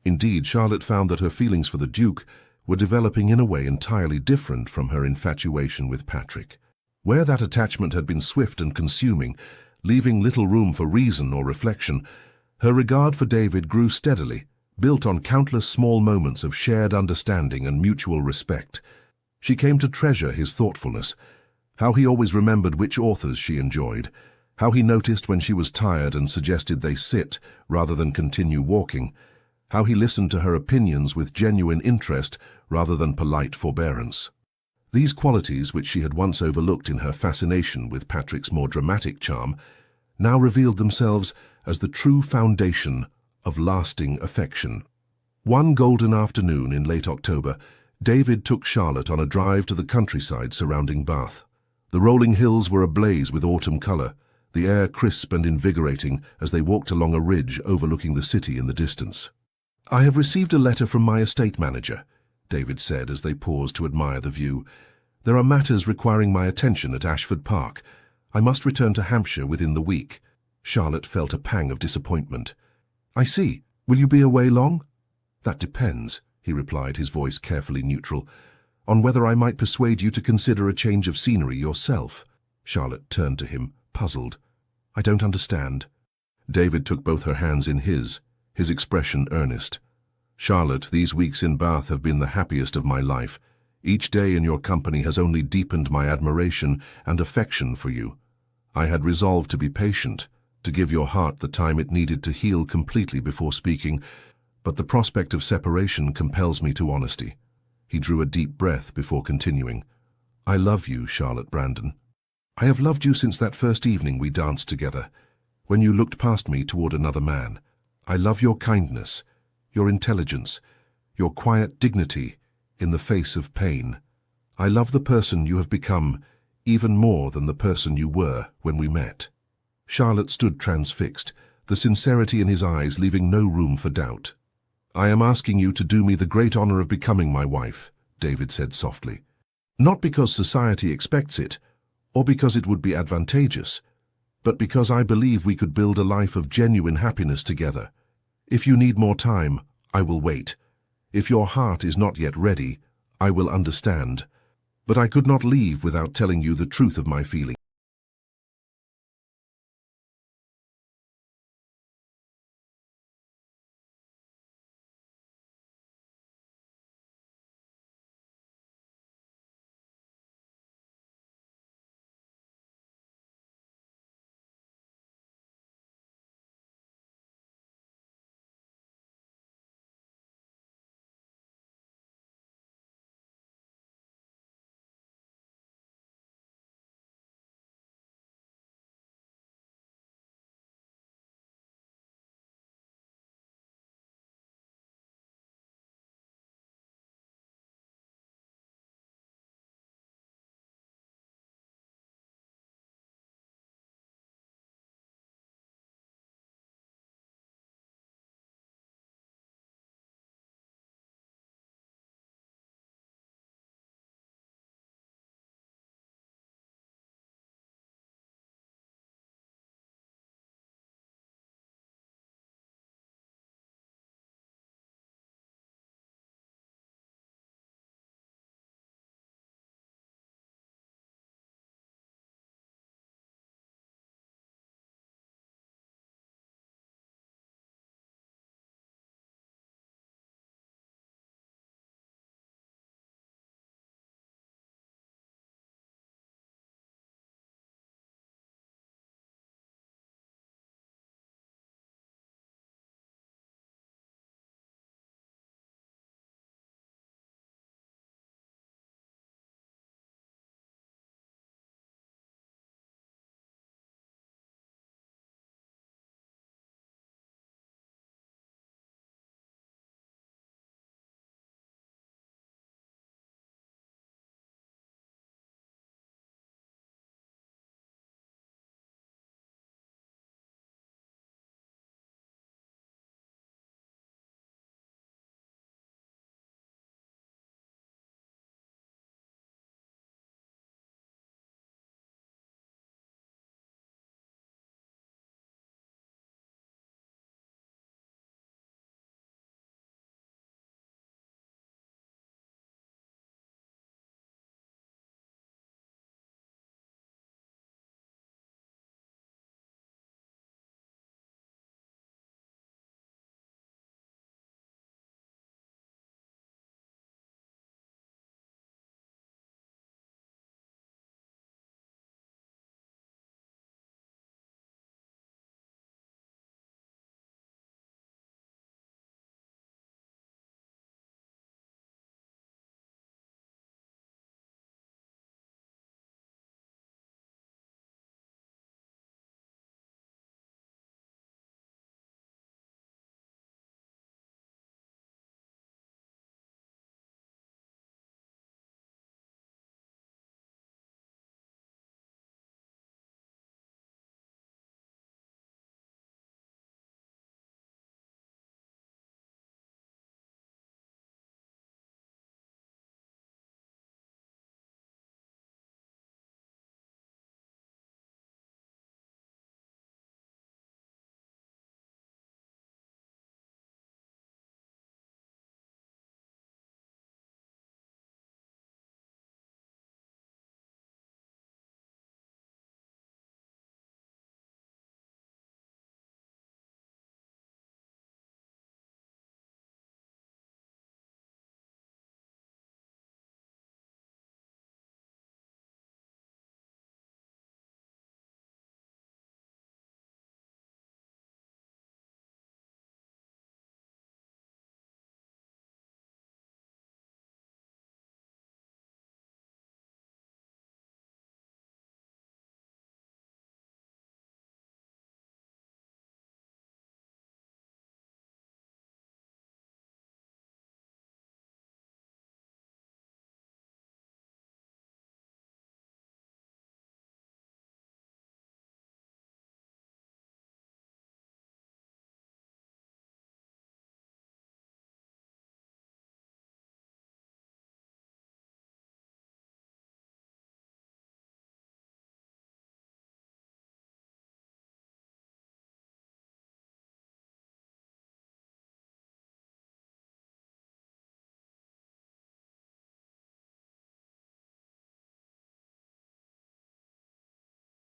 Indeed, Charlotte found that her feelings for the Duke were developing in a way entirely different from her infatuation with Patrick. Where that attachment had been swift and consuming, leaving little room for reason or reflection, her regard for David grew steadily, built on countless small moments of shared understanding and mutual respect. She came to treasure his thoughtfulness, how he always remembered which authors she enjoyed, how he noticed when she was tired and suggested they sit rather than continue walking, how he listened to her opinions with genuine interest rather than polite forbearance. These qualities, which she had once overlooked in her fascination with Patrick's more dramatic charm, now revealed themselves as the true foundation of lasting affection. One golden afternoon in late October, David took Charlotte on a drive to the countryside surrounding Bath. The rolling hills were ablaze with autumn colour, the air crisp and invigorating as they walked along a ridge overlooking the city in the distance. "I have received a letter from my estate manager," David said as they paused to admire the view. "There are matters requiring my attention at Ashford Park. I must return to Hampshire within the week." Charlotte felt a pang of disappointment. "I see. Will you be away long?" "That depends," he replied, his voice carefully neutral, "on whether I might persuade you to consider a change of scenery yourself." Charlotte turned to him, puzzled. "I don't understand." David took both her hands in his expression earnest. "Charlotte, these weeks in Bath have been the happiest of my life. Each day in your company has only deepened my admiration and affection for you. I had resolved to be patient, to give your heart the time it needed to heal completely before speaking, but the prospect of separation compels me to honesty." He drew a deep breath before continuing. "I love you, Charlotte Brandon. I have loved you since that first evening we danced together, when you looked past me toward another man. I love your kindness, your intelligence, your quiet dignity in the face of pain. I love the person you have become even more than the person you were when we met." Charlotte stood transfixed, the sincerity in his eyes leaving no room for doubt. "I am asking you to do me the great honor of becoming my wife," David said softly. "Not because society expects it, or because it would be advantageous. but because I believe we could build a life of genuine happiness together. If you need more time, I will wait. If your heart is not yet ready, I will understand. But I could not leave without telling you the truth of my feelings.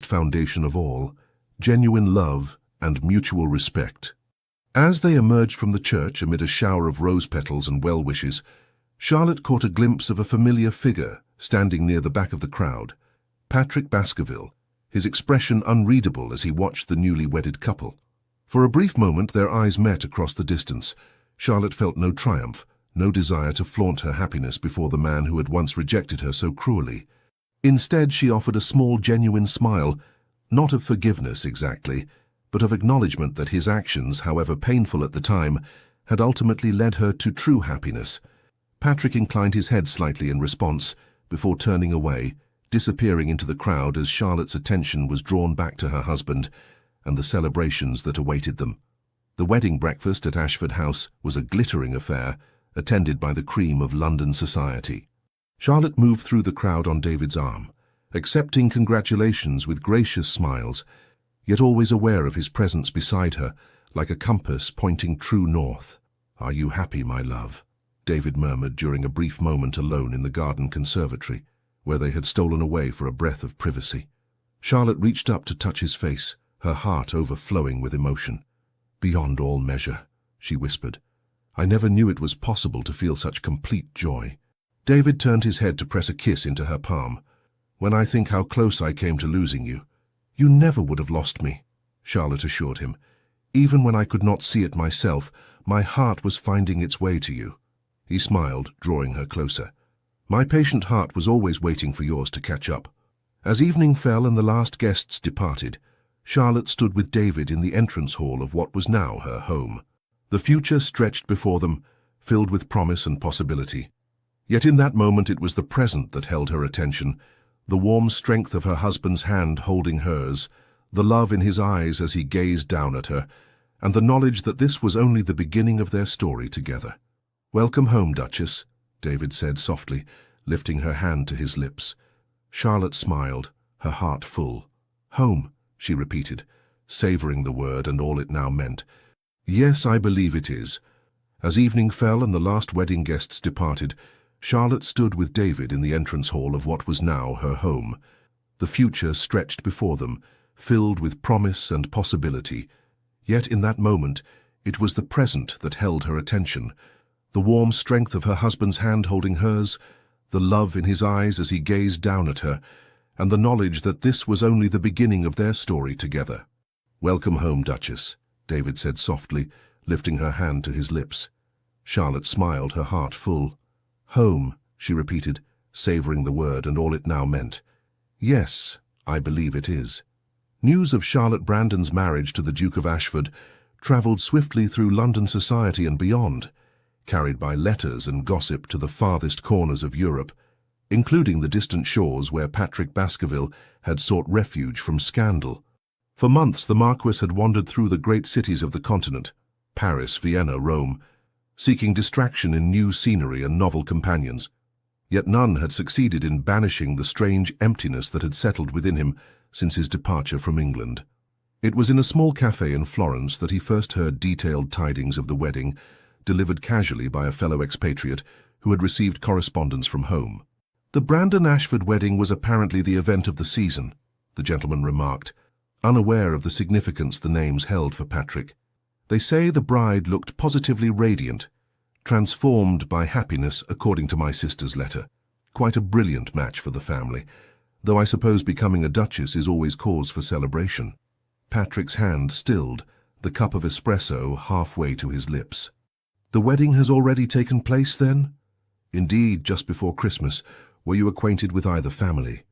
foundation of all, genuine love and mutual respect. As they emerged from the church amid a shower of rose petals and well-wishes, Charlotte caught a glimpse of a familiar figure standing near the back of the crowd, Patrick Baskerville, his expression unreadable as he watched the newly wedded couple. For a brief moment their eyes met across the distance. Charlotte felt no triumph, no desire to flaunt her happiness before the man who had once rejected her so cruelly. Instead, she offered a small, genuine smile, not of forgiveness exactly, but of acknowledgement that his actions, however painful at the time, had ultimately led her to true happiness. Patrick inclined his head slightly in response, before turning away, disappearing into the crowd as Charlotte's attention was drawn back to her husband and the celebrations that awaited them. The wedding breakfast at Ashford House was a glittering affair, attended by the cream of London society. Charlotte moved through the crowd on David's arm, accepting congratulations with gracious smiles, yet always aware of his presence beside her, like a compass pointing true north. "Are you happy, my love?" David murmured during a brief moment alone in the garden conservatory, where they had stolen away for a breath of privacy. Charlotte reached up to touch his face, her heart overflowing with emotion. "Beyond all measure," she whispered. "I never knew it was possible to feel such complete joy." David turned his head to press a kiss into her palm. "When I think how close I came to losing you." "You never would have lost me," Charlotte assured him. "Even when I could not see it myself, my heart was finding its way to you." He smiled, drawing her closer. "My patient heart was always waiting for yours to catch up." As evening fell and the last guests departed, Charlotte stood with David in the entrance hall of what was now her home. The future stretched before them, filled with promise and possibility. Yet in that moment it was the present that held her attention, the warm strength of her husband's hand holding hers, the love in his eyes as he gazed down at her, and the knowledge that this was only the beginning of their story together. "Welcome home, Duchess," David said softly, lifting her hand to his lips. Charlotte smiled, her heart full. "Home," she repeated, savoring the word and all it now meant. "Yes, I believe it is." As evening fell and the last wedding guests departed, Charlotte stood with David in the entrance hall of what was now her home. The future stretched before them, filled with promise and possibility. Yet in that moment, it was the present that held her attention. The warm strength of her husband's hand holding hers, the love in his eyes as he gazed down at her, and the knowledge that this was only the beginning of their story together. "Welcome home, Duchess," David said softly, lifting her hand to his lips. Charlotte smiled, her heart full. "Home," she repeated, savoring the word and all it now meant. "Yes, I believe it is." News of Charlotte Brandon's marriage to the Duke of Ashford travelled swiftly through London society and beyond, carried by letters and gossip to the farthest corners of Europe, including the distant shores where Patrick Baskerville had sought refuge from scandal. For months the Marquis had wandered through the great cities of the continent, Paris, Vienna, Rome, seeking distraction in new scenery and novel companions. Yet none had succeeded in banishing the strange emptiness that had settled within him since his departure from England. It was in a small cafe in Florence that he first heard detailed tidings of the wedding, delivered casually by a fellow expatriate who had received correspondence from home. "The Brandon-Ashford wedding was apparently the event of the season," the gentleman remarked, unaware of the significance the names held for Patrick. "They say the bride looked positively radiant, transformed by happiness according to my sister's letter. Quite a brilliant match for the family, though I suppose becoming a duchess is always cause for celebration." Patrick's hand stilled, the cup of espresso halfway to his lips. "The wedding has already taken place, then?" "Indeed, just before Christmas. Were you acquainted with either family?"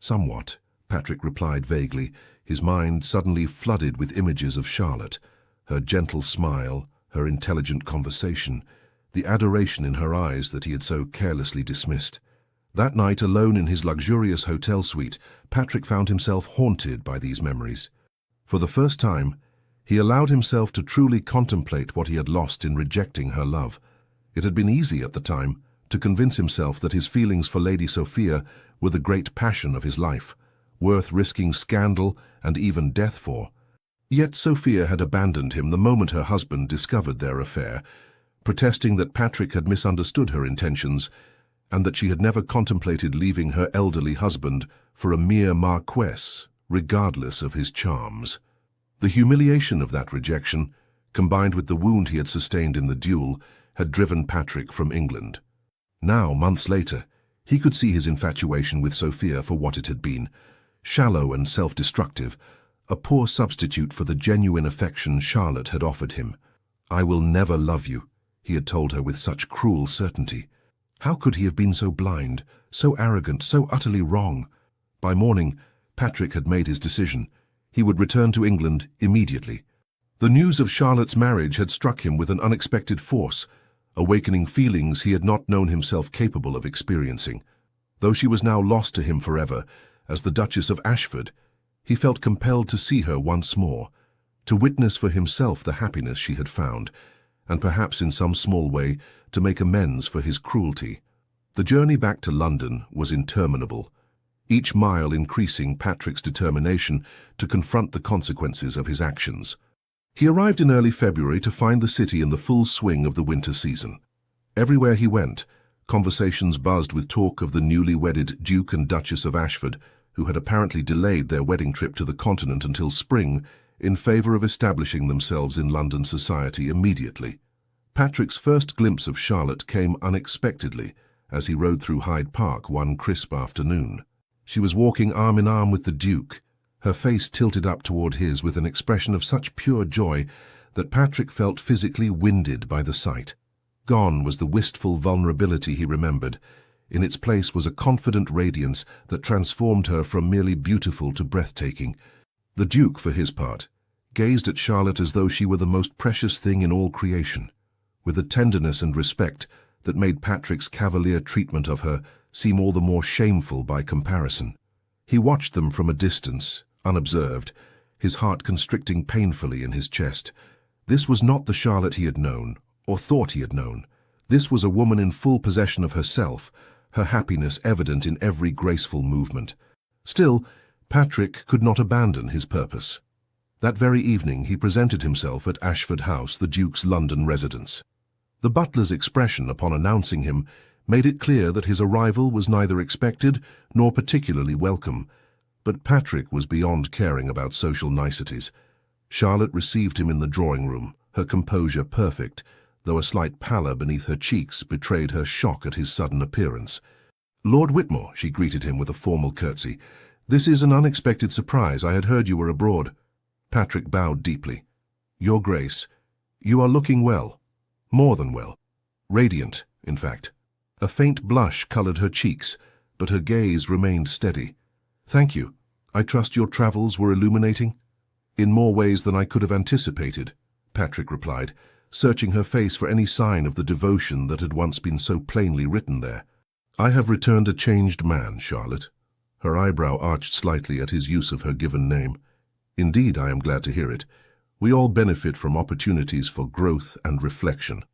"Somewhat," Patrick replied vaguely, his mind suddenly flooded with images of Charlotte, her gentle smile, her intelligent conversation, the adoration in her eyes that he had so carelessly dismissed. That night, alone in his luxurious hotel suite, Patrick found himself haunted by these memories. For the first time, he allowed himself to truly contemplate what he had lost in rejecting her love. It had been easy at the time to convince himself that his feelings for Lady Sophia were the great passion of his life, worth risking scandal and even death for. Yet Sophia had abandoned him the moment her husband discovered their affair, protesting that Patrick had misunderstood her intentions and that she had never contemplated leaving her elderly husband for a mere Marquis regardless of his charms. The humiliation of that rejection, combined with the wound he had sustained in the duel, had driven Patrick from England. Now, months later, he could see his infatuation with Sophia for what it had been, shallow and self-destructive, a poor substitute for the genuine affection Charlotte had offered him. "I will never love you," he had told her with such cruel certainty. How could he have been so blind, so arrogant, so utterly wrong? By morning, Patrick had made his decision. He would return to England immediately. The news of Charlotte's marriage had struck him with an unexpected force, awakening feelings he had not known himself capable of experiencing. Though she was now lost to him forever, as the Duchess of Ashford, he felt compelled to see her once more, to witness for himself the happiness she had found, and perhaps in some small way to make amends for his cruelty. The journey back to London was interminable, each mile increasing Patrick's determination to confront the consequences of his actions. He arrived in early February to find the city in the full swing of the winter season. Everywhere he went, conversations buzzed with talk of the newly wedded Duke and Duchess of Ashford, who had apparently delayed their wedding trip to the continent until spring in favor of establishing themselves in London society immediately. Patrick's first glimpse of Charlotte came unexpectedly as he rode through Hyde Park one crisp afternoon. She was walking arm in arm with the Duke, her face tilted up toward his with an expression of such pure joy that Patrick felt physically winded by the sight. Gone was the wistful vulnerability he remembered. In its place was a confident radiance that transformed her from merely beautiful to breathtaking. The Duke, for his part, gazed at Charlotte as though she were the most precious thing in all creation, with a tenderness and respect that made Patrick's cavalier treatment of her seem all the more shameful by comparison. He watched them from a distance, unobserved, his heart constricting painfully in his chest. This was not the Charlotte he had known, or thought he had known. This was a woman in full possession of herself, her happiness evident in every graceful movement. Still, Patrick could not abandon his purpose. That very evening he presented himself at Ashford House, the Duke's London residence. The butler's expression upon announcing him made it clear that his arrival was neither expected nor particularly welcome, but Patrick was beyond caring about social niceties. Charlotte received him in the drawing-room, her composure perfect, though a slight pallor beneath her cheeks betrayed her shock at his sudden appearance. "Lord Whitmore," she greeted him with a formal curtsy. "This is an unexpected surprise. I had heard you were abroad." Patrick bowed deeply. "Your Grace, you are looking well. More than well. Radiant, in fact." A faint blush colored her cheeks, but her gaze remained steady. "Thank you. I trust your travels were illuminating?" "In more ways than I could have anticipated," Patrick replied, searching her face for any sign of the devotion that had once been so plainly written there. "I have returned a changed man, Charlotte." Her eyebrow arched slightly at his use of her given name. "Indeed, I am glad to hear it. We all benefit from opportunities for growth and reflection."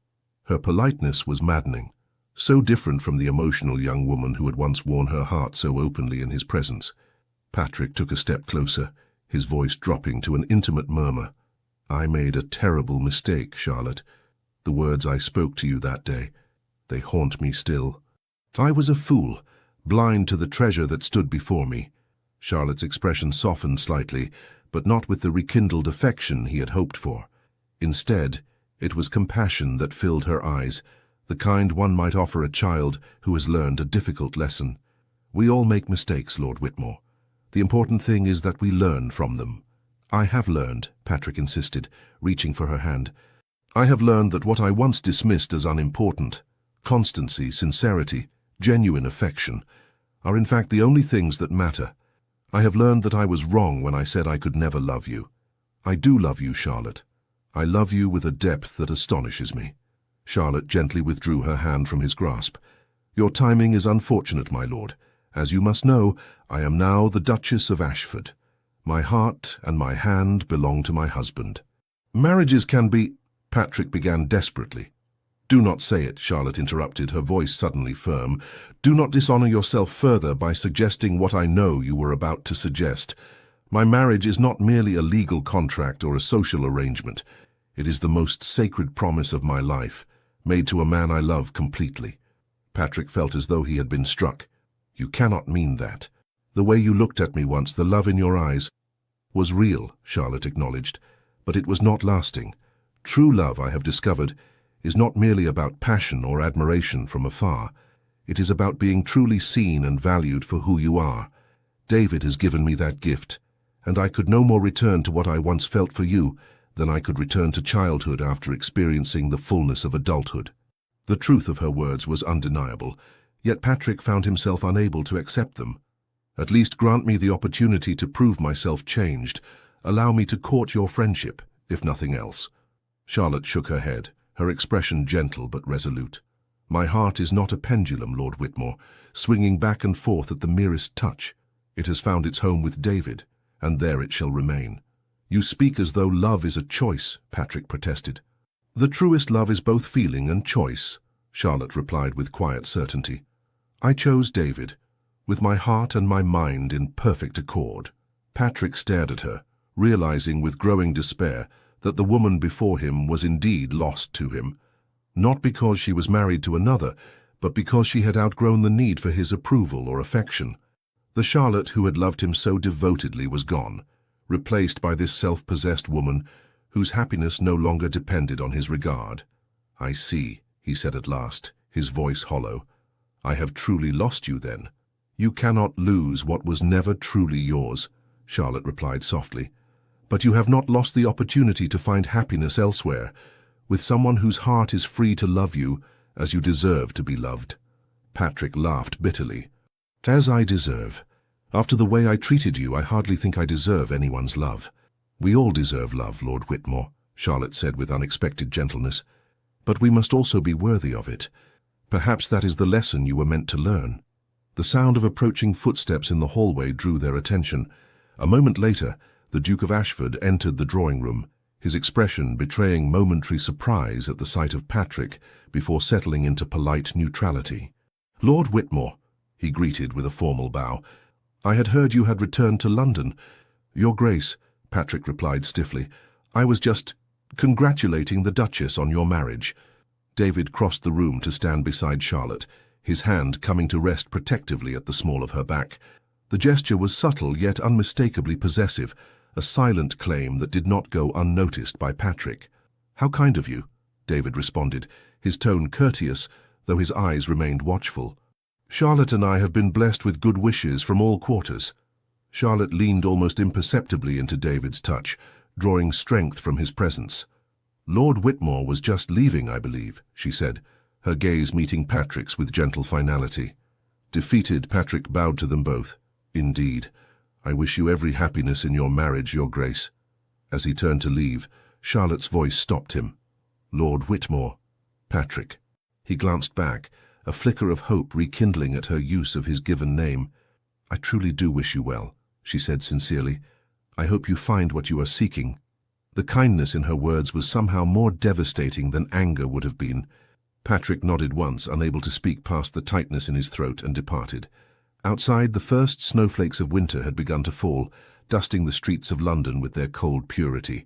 Her politeness was maddening, so different from the emotional young woman who had once worn her heart so openly in his presence. Patrick took a step closer, his voice dropping to an intimate murmur. "I made a terrible mistake, Charlotte. The words I spoke to you that day, they haunt me still. I was a fool, blind to the treasure that stood before me." Charlotte's expression softened slightly, but not with the rekindled affection he had hoped for. Instead, it was compassion that filled her eyes, the kind one might offer a child who has learned a difficult lesson. "We all make mistakes, Lord Whitmore. The important thing is that we learn from them." "I have learned," Patrick insisted, reaching for her hand. "I have learned that what I once dismissed as unimportant, constancy, sincerity, genuine affection, are in fact the only things that matter. I have learned that I was wrong when I said I could never love you. I do love you, Charlotte. I love you with a depth that astonishes me." Charlotte gently withdrew her hand from his grasp. "Your timing is unfortunate, my lord. As you must know, I am now the Duchess of Ashford. My heart and my hand belong to my husband." "Marriages can be—" Patrick began desperately. "Do not say it," Charlotte interrupted, her voice suddenly firm. "Do not dishonor yourself further by suggesting what I know you were about to suggest. My marriage is not merely a legal contract or a social arrangement. It is the most sacred promise of my life, made to a man I love completely." Patrick felt as though he had been struck. "You cannot mean that." The way you looked at me once, the love in your eyes, was real, Charlotte acknowledged, but it was not lasting. True love, I have discovered, is not merely about passion or admiration from afar. It is about being truly seen and valued for who you are. David has given me that gift, and I could no more return to what I once felt for you than I could return to childhood after experiencing the fullness of adulthood. The truth of her words was undeniable, yet Patrick found himself unable to accept them. At least grant me the opportunity to prove myself changed. Allow me to court your friendship, if nothing else. Charlotte shook her head, her expression gentle but resolute. My heart is not a pendulum, Lord Whitmore, swinging back and forth at the merest touch. It has found its home with David, and there it shall remain. You speak as though love is a choice, Patrick protested. The truest love is both feeling and choice, Charlotte replied with quiet certainty. I chose David, with my heart and my mind in perfect accord. Patrick stared at her, realizing with growing despair that the woman before him was indeed lost to him, not because she was married to another, but because she had outgrown the need for his approval or affection. The Charlotte who had loved him so devotedly was gone, replaced by this self-possessed woman whose happiness no longer depended on his regard. I see, he said at last, his voice hollow. I have truly lost you then. You cannot lose what was never truly yours, Charlotte replied softly. But you have not lost the opportunity to find happiness elsewhere, with someone whose heart is free to love you as you deserve to be loved. Patrick laughed bitterly. As I deserve. After the way I treated you, I hardly think I deserve anyone's love. We all deserve love, Lord Whitmore, Charlotte said with unexpected gentleness. But we must also be worthy of it. Perhaps that is the lesson you were meant to learn. The sound of approaching footsteps in the hallway drew their attention. A moment later, the Duke of Ashford entered the drawing room, his expression betraying momentary surprise at the sight of Patrick before settling into polite neutrality. Lord Whitmore, he greeted with a formal bow. I had heard you had returned to London. Your Grace, Patrick replied stiffly. I was just congratulating the Duchess on your marriage. David crossed the room to stand beside Charlotte, his hand coming to rest protectively at the small of her back. The gesture was subtle yet unmistakably possessive, a silent claim that did not go unnoticed by Patrick. How kind of you, David responded, his tone courteous, though his eyes remained watchful. Charlotte and I have been blessed with good wishes from all quarters. Charlotte leaned almost imperceptibly into David's touch, drawing strength from his presence. Lord Whitmore was just leaving, I believe, she said, her gaze meeting Patrick's with gentle finality. Defeated, Patrick bowed to them both. Indeed. I wish you every happiness in your marriage, Your Grace. As he turned to leave, Charlotte's voice stopped him. Lord Whitmore. Patrick. He glanced back, a flicker of hope rekindling at her use of his given name. I truly do wish you well, she said sincerely. I hope you find what you are seeking. The kindness in her words was somehow more devastating than anger would have been. Patrick nodded once, unable to speak past the tightness in his throat, and departed. Outside, the first snowflakes of winter had begun to fall, dusting the streets of London with their cold purity.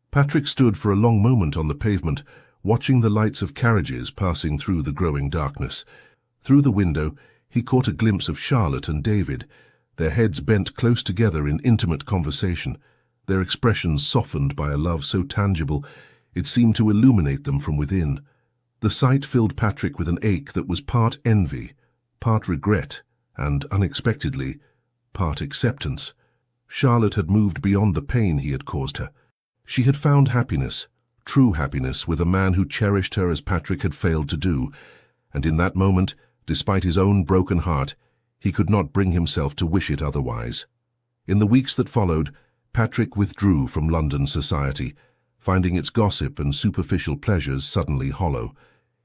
Patrick stood for a long moment on the pavement, watching the lights of carriages passing through the growing darkness. Through the window, he caught a glimpse of Charlotte and David, their heads bent close together in intimate conversation, their expressions softened by a love so tangible it seemed to illuminate them from within. The sight filled Patrick with an ache that was part envy, part regret, and, unexpectedly, part acceptance. Charlotte had moved beyond the pain he had caused her. She had found happiness, true happiness, with a man who cherished her as Patrick had failed to do, and in that moment, despite his own broken heart, he could not bring himself to wish it otherwise. In the weeks that followed, Patrick withdrew from London society, finding its gossip and superficial pleasures suddenly hollow.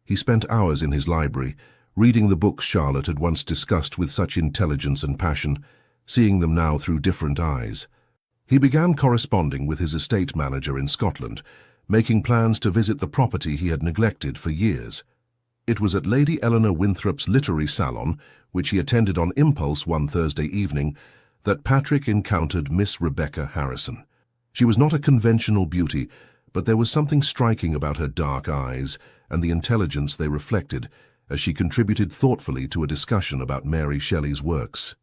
He spent hours in his library, reading the books Charlotte had once discussed with such intelligence and passion, seeing them now through different eyes. He began corresponding with his estate manager in Scotland, making plans to visit the property he had neglected for years. It was at Lady Eleanor Winthrop's literary salon, which he attended on impulse one Thursday evening, that Patrick encountered Miss Rebecca Harrison. She was not a conventional beauty, but there was something striking about her dark eyes and the intelligence they reflected as she contributed thoughtfully to a discussion about Mary Shelley's works.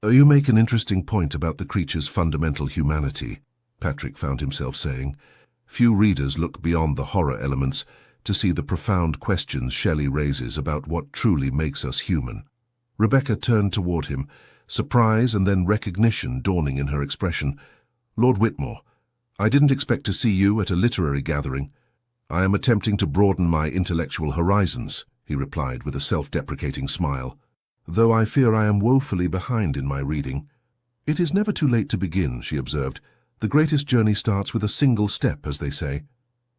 You make an interesting point about the creature's fundamental humanity, Patrick found himself saying. Few readers look beyond the horror elements to see the profound questions Shelley raises about what truly makes us human. Rebecca turned toward him, surprise and then recognition dawning in her expression. Lord Whitmore, I didn't expect to see you at a literary gathering. I am attempting to broaden my intellectual horizons, he replied with a self-deprecating smile, though I fear I am woefully behind in my reading. It is never too late to begin, she observed. The greatest journey starts with a single step, as they say.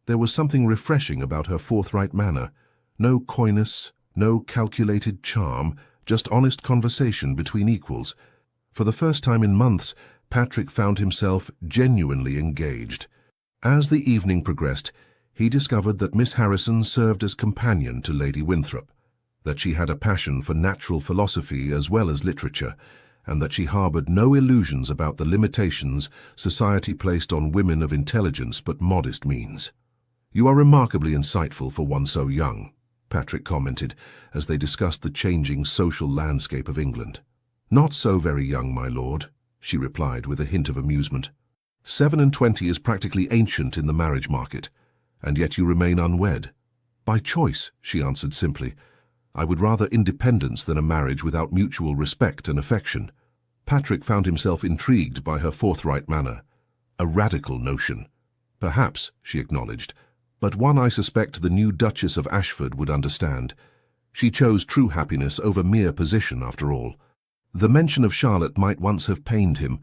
There was something refreshing about her forthright manner. No coyness, no calculated charm, just honest conversation between equals. For the first time in months, Patrick found himself genuinely engaged. As the evening progressed, he discovered that Miss Harrison served as companion to Lady Winthrop, that she had a passion for natural philosophy as well as literature, and that she harbored no illusions about the limitations society placed on women of intelligence but modest means. You are remarkably insightful for one so young, Patrick commented as they discussed the changing social landscape of England. Not so very young, my lord, she replied with a hint of amusement. 27 is practically ancient in the marriage market, and yet you remain unwed. By choice, she answered simply. I would rather independence than a marriage without mutual respect and affection. Patrick found himself intrigued by her forthright manner. A radical notion. Perhaps, she acknowledged, but one I suspect the new Duchess of Ashford would understand. She chose true happiness over mere position, after all. The mention of Charlotte might once have pained him,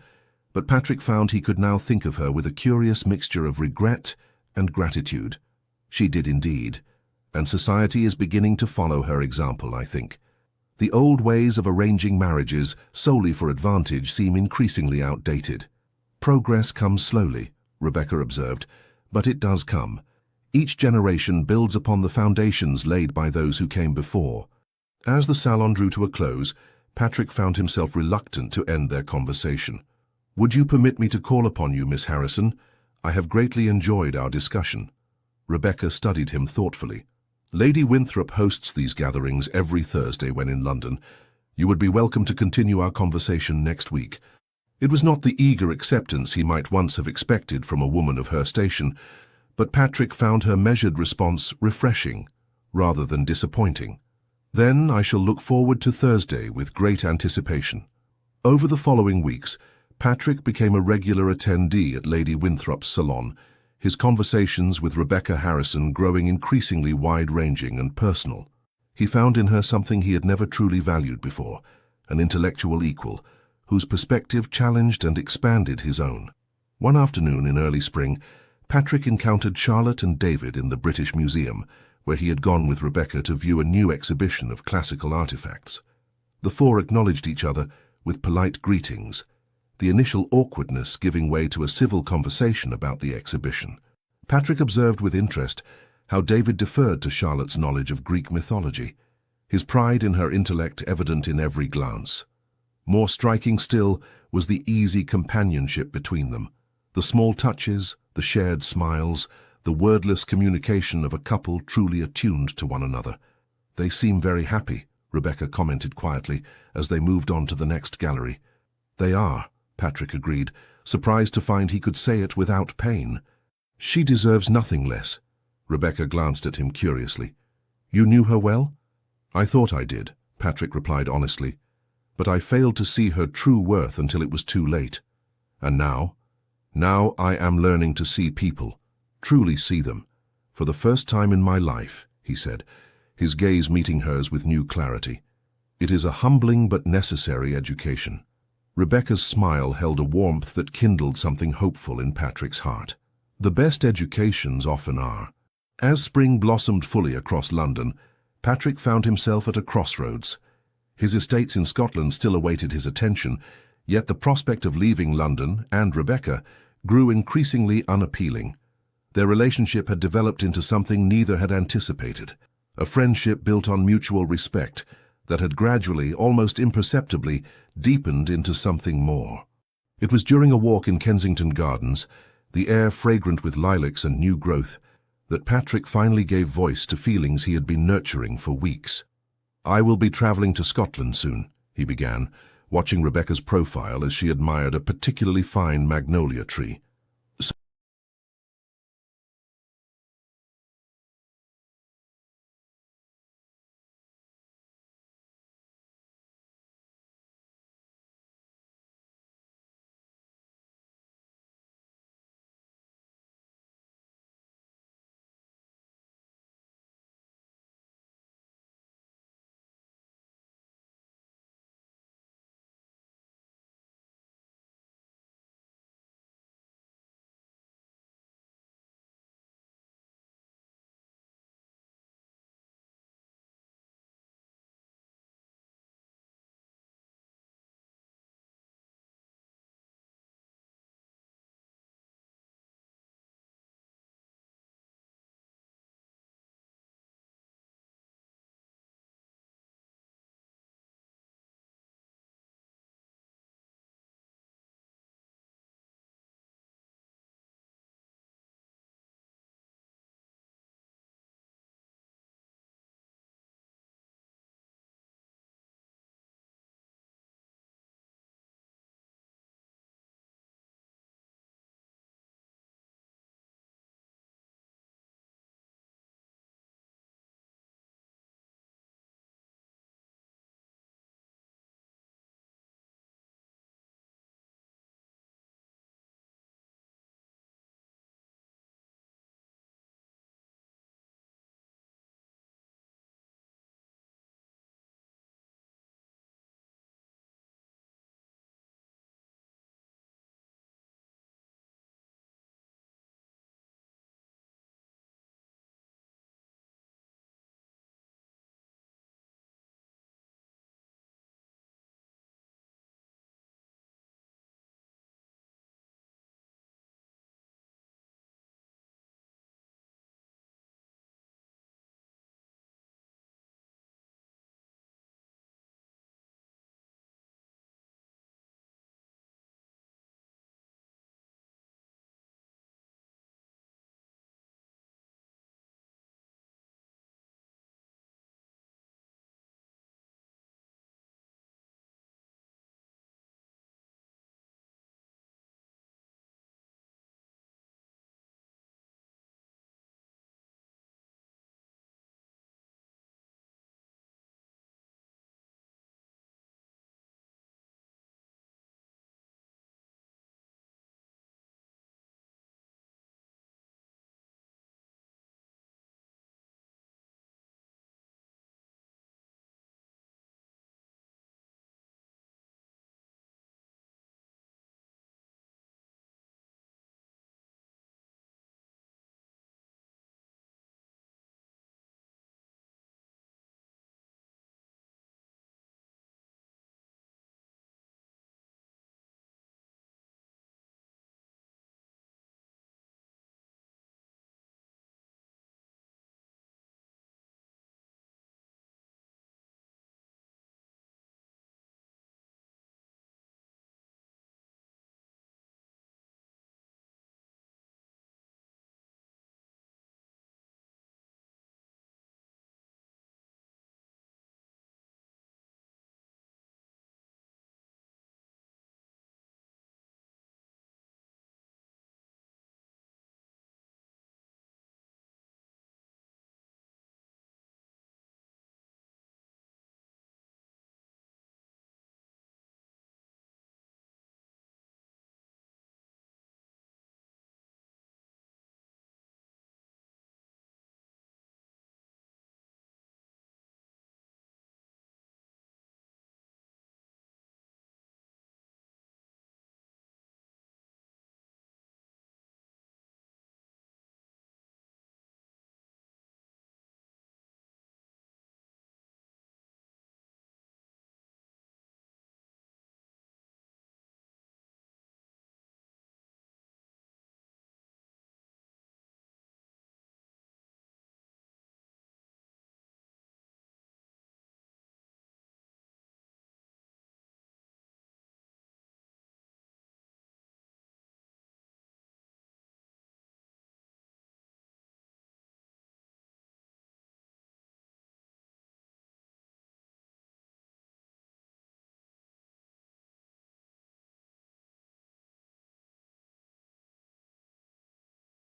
but Patrick found he could now think of her with a curious mixture of regret and gratitude. She did indeed, and society is beginning to follow her example, I think. The old ways of arranging marriages solely for advantage seem increasingly outdated. Progress comes slowly, Rebecca observed, but it does come. Each generation builds upon the foundations laid by those who came before. As the salon drew to a close, Patrick found himself reluctant to end their conversation. Would you permit me to call upon you, Miss Harrison? I have greatly enjoyed our discussion. Rebecca studied him thoughtfully. Lady Winthrop hosts these gatherings every Thursday when in London. You would be welcome to continue our conversation next week. It was not the eager acceptance he might once have expected from a woman of her station, but Patrick found her measured response refreshing, rather than disappointing. Then I shall look forward to Thursday with great anticipation. Over the following weeks, Patrick became a regular attendee at Lady Winthrop's salon, his conversations with Rebecca Harrison growing increasingly wide-ranging and personal. He found in her something he had never truly valued before, an intellectual equal, whose perspective challenged and expanded his own. One afternoon in early spring, Patrick encountered Charlotte and David in the British Museum, where he had gone with Rebecca to view a new exhibition of classical artifacts. The four acknowledged each other with polite greetings, the initial awkwardness giving way to a civil conversation about the exhibition. Patrick observed with interest how David deferred to Charlotte's knowledge of Greek mythology, his pride in her intellect evident in every glance. More striking still was the easy companionship between them, the small touches, the shared smiles, the wordless communication of a couple truly attuned to one another. They seem very happy, Rebecca commented quietly as they moved on to the next gallery. They are, Patrick agreed, surprised to find he could say it without pain. She deserves nothing less. Rebecca glanced at him curiously. You knew her well? I thought I did, Patrick replied honestly, but I failed to see her true worth until it was too late. And now? Now I am learning to see people, truly see them, for the first time in my life, he said, his gaze meeting hers with new clarity. It is a humbling but necessary education. Rebecca's smile held a warmth that kindled something hopeful in Patrick's heart. The best educations often are. As spring blossomed fully across London, Patrick found himself at a crossroads. His estates in Scotland still awaited his attention, yet the prospect of leaving London and Rebecca grew increasingly unappealing. Their relationship had developed into something neither had anticipated, a friendship built on mutual respect that had gradually, almost imperceptibly, deepened into something more. It was during a walk in Kensington Gardens, the air fragrant with lilacs and new growth, that Patrick finally gave voice to feelings he had been nurturing for weeks. I will be travelling to Scotland soon, he began, watching Rebecca's profile as she admired a particularly fine magnolia tree.